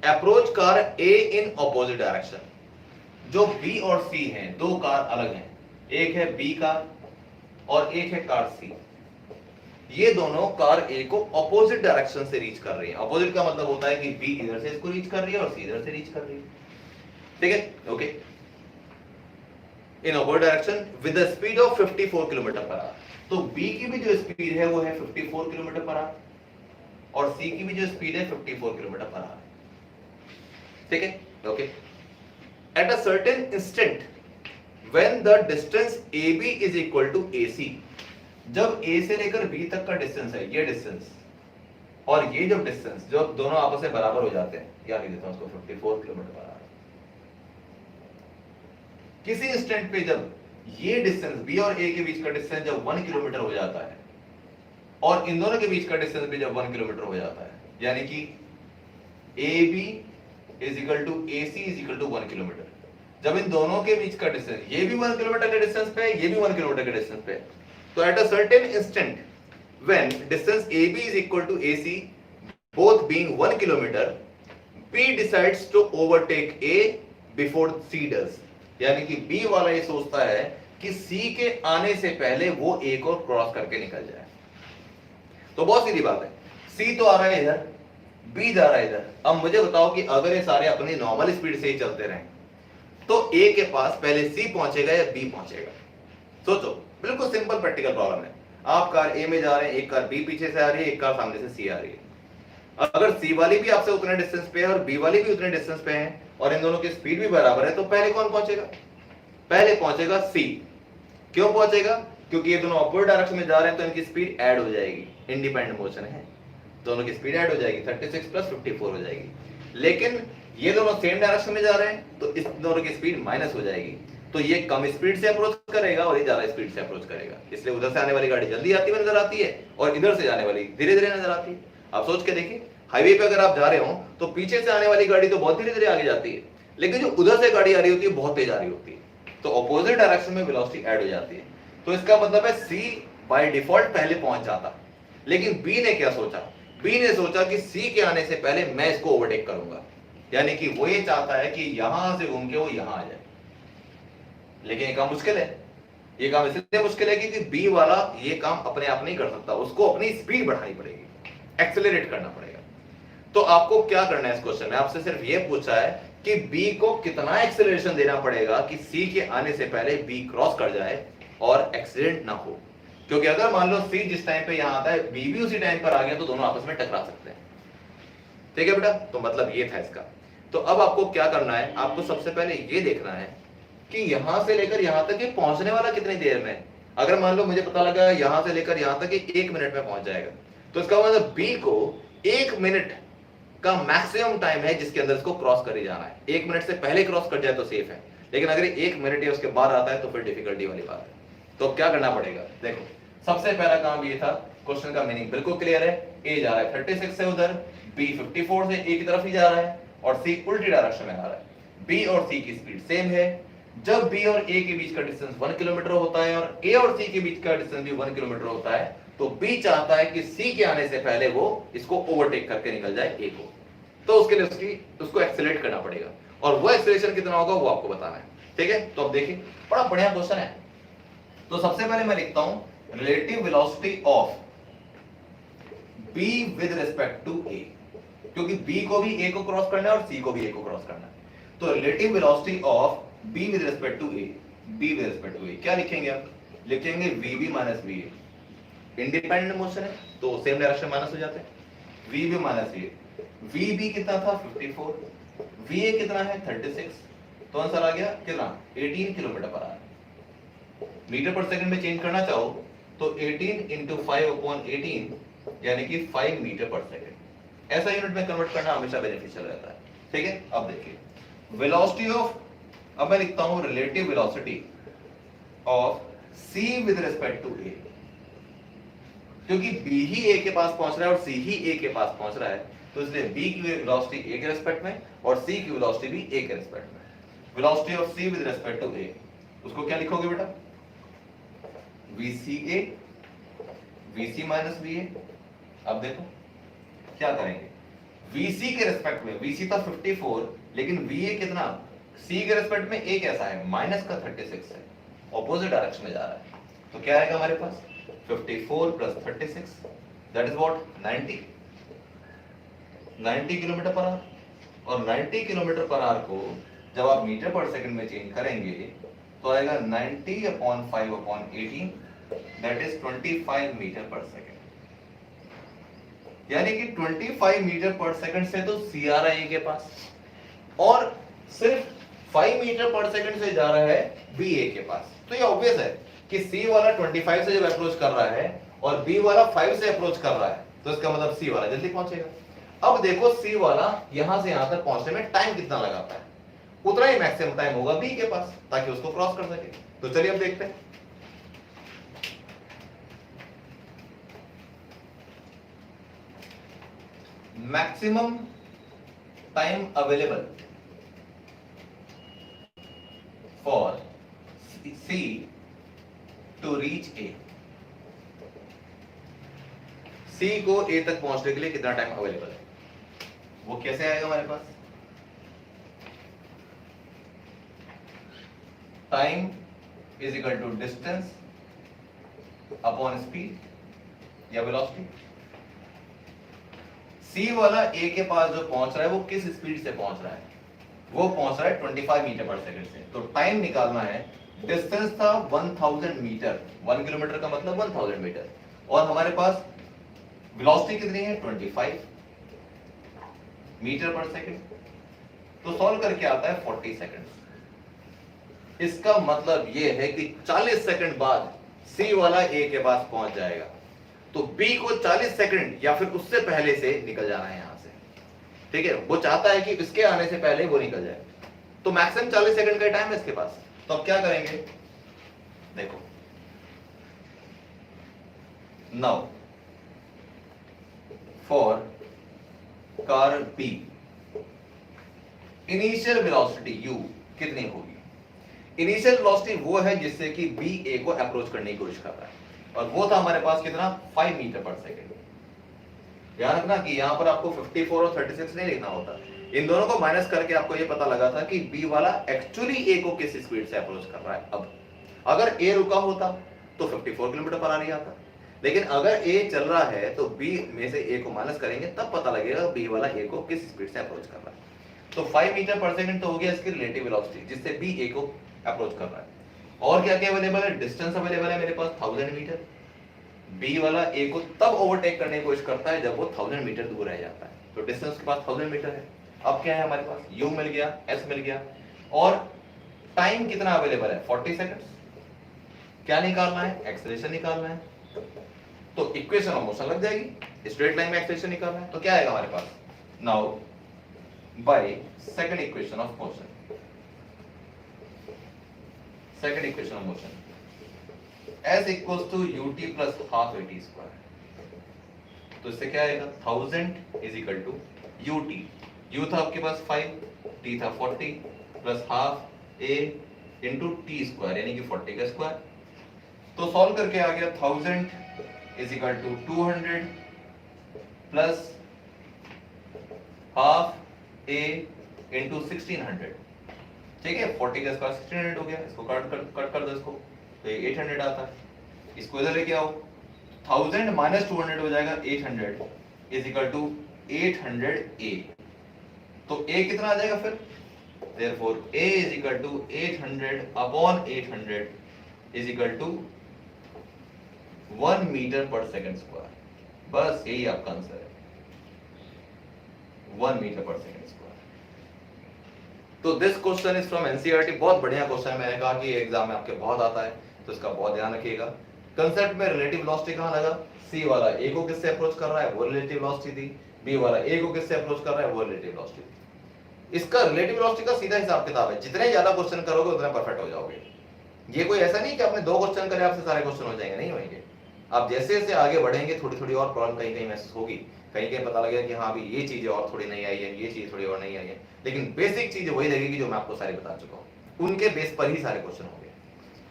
approach car A in opposite direction। जो B और C हैं, 2 कार अलग हैं, एक है B कार और एक है कार C। ये दोनों कार A को ऑपोजिट डायरेक्शन से रीच कर रही है। ऑपोजिट का मतलब होता है कि B इधर से इसको रीच कर रही है और C इधर से रीच कर रही है। ठीक है, okay. In opposite direction with a speed of 54 kilometre per our. तो B की भी जो स्पीड है वो है 54 किलोमीटर पर आवर, और C की भी जो स्पीड है 54 किलोमीटर पर आवर। ठीक है, okay. At a certain instant when the distance AB is equal to AC, जब A से लेकर B तक का डिस्टेंस है, ये डिस्टेंस और ये जो डिस्टेंस, जो दोनों आपस में बराबर हो जाते हैं, या लिख देता हूं उसको 54 किलोमीटर पर आवर। किसी इंस्टेंट पे जब ये डिस्टेंस B और A के बीच का डिस्टेंस जब 1 किलोमीटर हो जाता है, और इन दोनों के बीच का डिस्टेंस भी जब 1 किलोमीटर हो जाता है, यानी कि AB is equal to AC is equal to 1 kilometre. जब इन दोनों के बीच का डिस्टेंस, ये भी 1 किलोमीटर के डिस्टेंस पे है, ये भी 1 किलोमीटर के डिस्टेंस पे है, तो at a certain instant when distance AB is equal to AC both being 1 kilometre, B decides to overtake A before C does. यानी कि B वाला ये सोचता है कि C के आने से पहले वो A को क्रॉस करके निकल जाए। तो बहुत सीधी बात है, C तो आ रहा है इधर, B जा रहा है इधर। अब मुझे बताओ कि अगर ये सारे अपनी नॉर्मल स्पीड से ही चलते रहें तो A के पास पहले C पहुंचेगा या B पहुंचेगा? सोचो, बिल्कुल सिंपल प्रैक्टिकल प्रॉब्लम है। आप कार A में जा रहे हैं, एक कार B पीछे से आ रही है, एक कार सामने से C आ रही है। अगर C वाली भी आपसे उतने डिस्टेंस पे है और B वाली भी उतने डिस्टेंस पे है और इन दोनों की स्पीड भी बराबर है, तो पहले कौन पहुंचेगा? पहले पहुंचेगा C। क्यों पहुंचेगा? क्योंकि ये दोनों अपवर्ड डायरेक्शन में जा रहे हैं तो इनकी स्पीड ऐड हो जाएगी, इंडिपेंडेंट मोशन है, दोनों की स्पीड ऐड हो जाएगी, 36 प्लस 54 हो जाएगी। लेकिन ये दोनों सेम डायरेक्शन में जा रहे हैं तो इस दोनों की स्पीड माइनस हो जाएगी, तो ये कम स्पीड से अप्रोच करेगा और ये ज्यादा स्पीड से अप्रोच करेगा। इसलिए उधर से आने वाली गाड़ी जल्दी आती हुई नजर आती है और इधर से जाने वाली धीरे धीरे नजर आती है। आप सोच के देखिए, हाईवे पे अगर आप जा रहे हो तो पीछे से आने वाली गाड़ी तो बहुत धीरे धीरे आगे जाती है, लेकिन जो उधर से गाड़ी आ रही होती है बहुत तेज आ रही होती है, तो ऑपोजिट डायरेक्शन में वेलोसिटी ऐड हो जाती है। तो इसका मतलब है C बाय डिफॉल्ट पहले पहुंच जाता, लेकिन B ने क्या सोचा? B ने सोचा कि C के आने से पहले मैं इसको ओवरटेक करूंगा, यानी कि वो ये चाहता है कि यहां से घूम के वो यहां आ जाए। लेकिन ये काम मुश्किल है, ये काम इसलिए मुश्किल है क्योंकि B वाला ये काम अपने आप नहीं कर सकता, उसको अपनी स्पीड बढ़ानी पड़ेगी, एक्सेलरेट करना पड़ेगा। तो आपको क्या करना है? इस क्वेश्चन में आपसे सिर्फ ये पूछा है कि B को कितना एक्सेलरेशन देना पड़ेगा कि C के आने से पहले B क्रॉस कर जाए और एक्सीडेंट ना हो। क्योंकि अगर मान लो C जिस टाइम पे यहां आता है, B भी उसी टाइम पर आ गया, तो दोनों आपस में टकरा सकते हैं। ठीक है बेटा, तो मतलब ये था इसका। तो अब आपको क्या करना है? आपको सबसे पहले ये देखना है कि यहां से लेकर यहां तक ये पहुंचने वाला कितनी देर में। अगर मान लो मुझे पता लगा यहां से लेकर यहां तक 1 मिनट में पहुंच जाएगा, तो इसका मतलब B को 1 मिनट का मैक्सिमम टाइम है जिसके अंदर इसको क्रॉस कर ही जाना है। 1 मिनट से पहले क्रॉस कर जाए तो सेफ है, लेकिन अगर 1 मिनट या उसके बाद आता है तो फिर डिफिकल्टी वाली बात है। तो क्या करना पड़ेगा? देखो, सबसे पहला काम ये था, क्वेश्चन का मीनिंग बिल्कुल क्लियर है। A जा रहा है 36 से उधर, B 54 से A की तरफ ही जा रहा है और C उल्टी डायरेक्शन में आ रहा है। B और C की स्पीड सेम है। जब B और A के बीच का डिस्टेंस 1 किलोमीटर होता है और A और C के बीच का डिस्टेंस भी 1 किलोमीटर होता है, तो B चाहता है कि C के आने से पहले वो इसको ओवरटेक करके निकल जाए A को। तो उसके लिए उसको एक्सेलरेट करना पड़ेगा, और वो एक्सेलरेशन कितना होगा वो आपको बताना है। ठीक है, तो अब देखिए, बड़ा बढ़िया क्वेश्चन है। तो सबसे पहले मैं लिखता हूं relative velocity of B with respect to A, क्योंकि B को भी A को क्रॉस करना है और C को भी A को क्रॉस करना है। तो relative velocity of B with respect to A, B with respect to A क्या लिखेंगे आप? लिखेंगे VB minus VA। Independent motion है तो सेम डायरेक्शन माइनस हो जाते हैं। VB माइनस VA, VB कितना था? 54, VA कितना है? 36, तो आंसर आ गया कितना? 18 kilometre per our. Metre per second में चेंज करना चाहो तो 18 इंटू 5/18 यानी कि 5 मीटर पर सेकंड। ऐसा यूनिट में कन्वर्ट करना हमेशा बेनिफिशियल रहता है। ठीक है, अब देखिए वेलोसिटी ऑफ, अब मैं लिखता हूं relative velocity of C with respect to A, क्योंकि B ही A के पास पहुंच रहा है और C ही A के पास पहुंच रहा है, तो इसलिए B की वेलोसिटी A के रिस्पेक्ट में और C की वेलोसिटी भी A के रिस्पेक्ट में। Velocity of C with respect to A, उसको क्या लिखोगे बेटा? VCA, VC minus VA। अब देखो क्या करेंगे, VC के रिस्पेक्ट में, VC था 54, लेकिन VA कितना? C के रिस्पेक्ट में A कैसा है? माइनस का 36 है, ऑपोजिट डायरेक्शन में जा रहा है, तो क्या आएगा हमारे पास? 54 plus 36 that is what? 90 kilometre per hour. और 90 किलोमीटर पर आवर को जब आप मीटर पर सेकंड में चेंज करेंगे तो आएगा 90/5/18 that is 25 metre per second. यानी कि 25 मीटर पर सेकंड से तो C आ रहा है A के पास, और सिर्फ 5 मीटर पर सेकंड से जा रहा है B A के पास। तो ये ऑब्वियस है कि C वाला 25 से जब अप्रोच कर रहा है और B वाला 5 से अप्रोच कर रहा है, तो इसका मतलब C वाला जल्दी पहुंचेगा। अब देखो C वाला यहां से यहां तक पहुंचने में टाइम कितना लगाता है, उतना ही मैक्सिमम टाइम होगा B के पास ताकि उसको क्रॉस कर सके। तो चलिए अब देखते हैं। Maximum time available for C to reach A, C को ए तक पहुंचने के लिए कितना टाइम अवेलेबल है, वो कैसे आएगा हमारे पास? Time is equal to distance upon speed या वेलोसिटी। सी वाला ए के पास जो पहुंच रहा है वो किस स्पीड से पहुंच रहा है? वो पहुंच रहा है 25 मीटर पर सेकंड से। तो टाइम निकालना है, डिस्टेंस था 1000 मीटर, 1 किलोमीटर का मतलब 1000 मीटर, और हमारे पास वेलोसिटी कितनी है? 25 मीटर पर सेकंड। तो सॉल्व करके आता है 40 सेकंड। इसका मतलब यह है कि 40 सेकंड बाद सी वाला ए के पास पहुंच जाएगा। तो बी को 40 सेकंड या फिर उससे पहले से निकल जाना है यहां से, ठीक है? वो चाहता है कि इसके आने से पहले वो निकल जाए, तो मैक्सिमम 40 सेकंड का टाइम है इसके पास। तो अब क्या करेंगे, देखो, now for car B initial velocity u कितनी होगी? इनिशियल वेलोसिटी वो है जिससे कि बी ए को अप्रोच करने की कोशिश कर रहा है, और वो था हमारे पास कितना? 5 मीटर पर सेकंड। ध्यान रखना कि यहां पर आपको 54 और 36 नहीं लिखना होता, इन दोनों को माइनस करके आपको ये पता लगा था कि बी वाला एक्चुअली ए को किस स्पीड से अप्रोच कर रहा है। अब अगर ए रुका होता तो 54 किलोमीटर पर आ रही आता, लेकिन अगर ए चल रहा है तो बी में से ए को माइनस करेंगे तब पता लगेगा बी वाला ए को किस स्पीड से अप्रोच कर रहा है। तो 5 मीटर पर सेकंड तो हो गया इसकी रिलेटिव वेलोसिटी जिससे बी ए को अप्रोच कर रहा है। और क्या क्या अवेलेबल है? डिस्टेंस अवेलेबल है मेरे पास 1000 मीटर। बी वाला ए को तब ओवरटेक करने की कोशिश करता है जब वो 1000 मीटर दूर रह जाता है, तो डिस्टेंस के पास 1000 मीटर है। अब क्या है हमारे पास? u मिल गया, s मिल गया, और टाइम कितना अवेलेबल है? 40 सेकंड्स। क्या निकालना है? एक्सेलरेशन निकालना है। तो इक्वेशन ऑफ मोशन लग जाएगी, स्ट्रेट लाइन में एक्सेलरेशन निकालना है, तो क्या आएगा हमारे पास? Now by second equation of motion, second equation of motion s equals to ut plus half at square। तो इससे क्या आएगा? 1000 is equal to ut, u था आपके पास 5, t था 40 plus half a into t square यानी कि 40 का स्क्वायर। तो सॉल्व करके आ गया 1000 is equal to 200 plus half a into 1600, ठीक है? 40 का स्क्वायर 1600 हो गया, इसको कट कर दो इसको, तो ये 800 आता है। इसको इधर लेके आओ, 1000 माइनस 200 हो जाएगा 800 इज इक्वल टू 800 a। तो a कितना आ जाएगा फिर? Therefore a is equal to 800 upon 800 is equal to 1 metre per second square. बस यही आपका आंसर है, 1 मीटर पर सेकंड स्क्वायर। तो this question is from NCERT. बहुत बढ़िया क्वेश्चन है, मैंने कहा कि एग्जाम में आपके बहुत आता है, तो इसका बहुत ध्यान रखिएगा। कंसेप्ट में रिलेटिव वेलोसिटी कहां लगा? सी वाला ए को किससे अप्रोच कर रहा है, वो रिलेटिव वेलोसिटी थी। बी वाला ए को किससे अप्रोच कर रहा है, वो रिलेटिव वेलोसिटी थी। इसका रिलेटिव वेलोसिटी का सीधा हिसाब किताब है, जितने ज्यादा क्वेश्चन करोगे उतने परफेक्ट हो जाओगे। ये कोई ऐसा नहीं कि आपने 2 क्वेश्चन करे आपसे सारे क्वेश्चन हो जाएंगे, नहीं होंगे। आप जैसे जैसे आगे बढ़ेंगे थोड़ी थोड़ी और प्रॉब्लम कहीं कहीं महसूस होगी, कहीं कहीं पता लगेगा कि हाँ अभी ये चीजें और थोड़ी नहीं आई है, ये चीज थोड़ी और नहीं आई है, लेकिन बेसिक चीज वही लगेगी जो मैं आपको सारी बता चुका हूँ, उनके बेस पर ही सारे क्वेश्चन होंगे।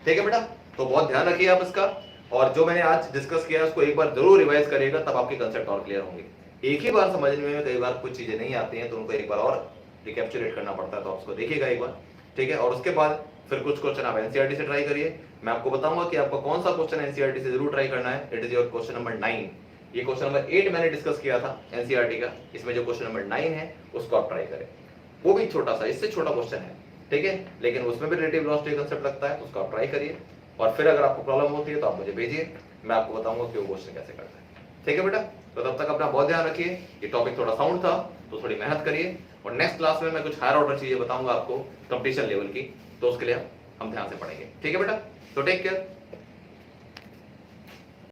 ठीक है बेटा, तो बहुत ध्यान रखिए आप इसका, और जो मैंने आज डिस्कस किया उसको एक बार जरूर रिवाइज करिएगा, तब आपके कंसेप्ट और क्लियर होंगे। एक ही बार समझने में कई बार कुछ चीजें नहीं आती हैं, तो उनको एक बार और रिकैप्चुलेट करना पड़ता है, तो आप उसको देखिएगा एक बार, ठीक है। और उसके बाद फिर कुछ क्वेश्चन आप एनसीईआरटी से ट्राई करिए। मैं आपको बताऊंगा कि आपको कौन सा क्वेश्चन एनसीईआरटी से जरूर ट्राई करना है। It is your question number 9। ये क्वेश्चन नंबर 8 मैंने डिस्कस किया था एनसीईआरटी का, इसमें जो क्वेश्चन नंबर 9 है उसको आप ट्राई करें। वो भी छोटा सा, इससे छोटा क्वेश्चन है, ठीक है, लेकिन उसमें भी रिलेटिव वेलोसिटी कंसेप्ट लगता है, उसको आप ट्राई करिए। और फिर अगर आपको प्रॉब्लम होती है तो आप मुझे भेजिए, मैं आपको बताऊंगा कि वो क्वेश्चन कैसे करता है। ठीक है बेटा, तो तब तक अपना बहुत ध्यान रखिए। ये टॉपिक थोड़ा साउंड था तो थोड़ी मेहनत करिए, और नेक्स्ट क्लास में मैं कुछ हायर ऑर्डर चीजें बताऊंगा आपको कंपटीशन लेवल की, तो उसके लिए हम ध्यान से पढ़ेंगे। ठीक है बेटा, तो टेक केयर।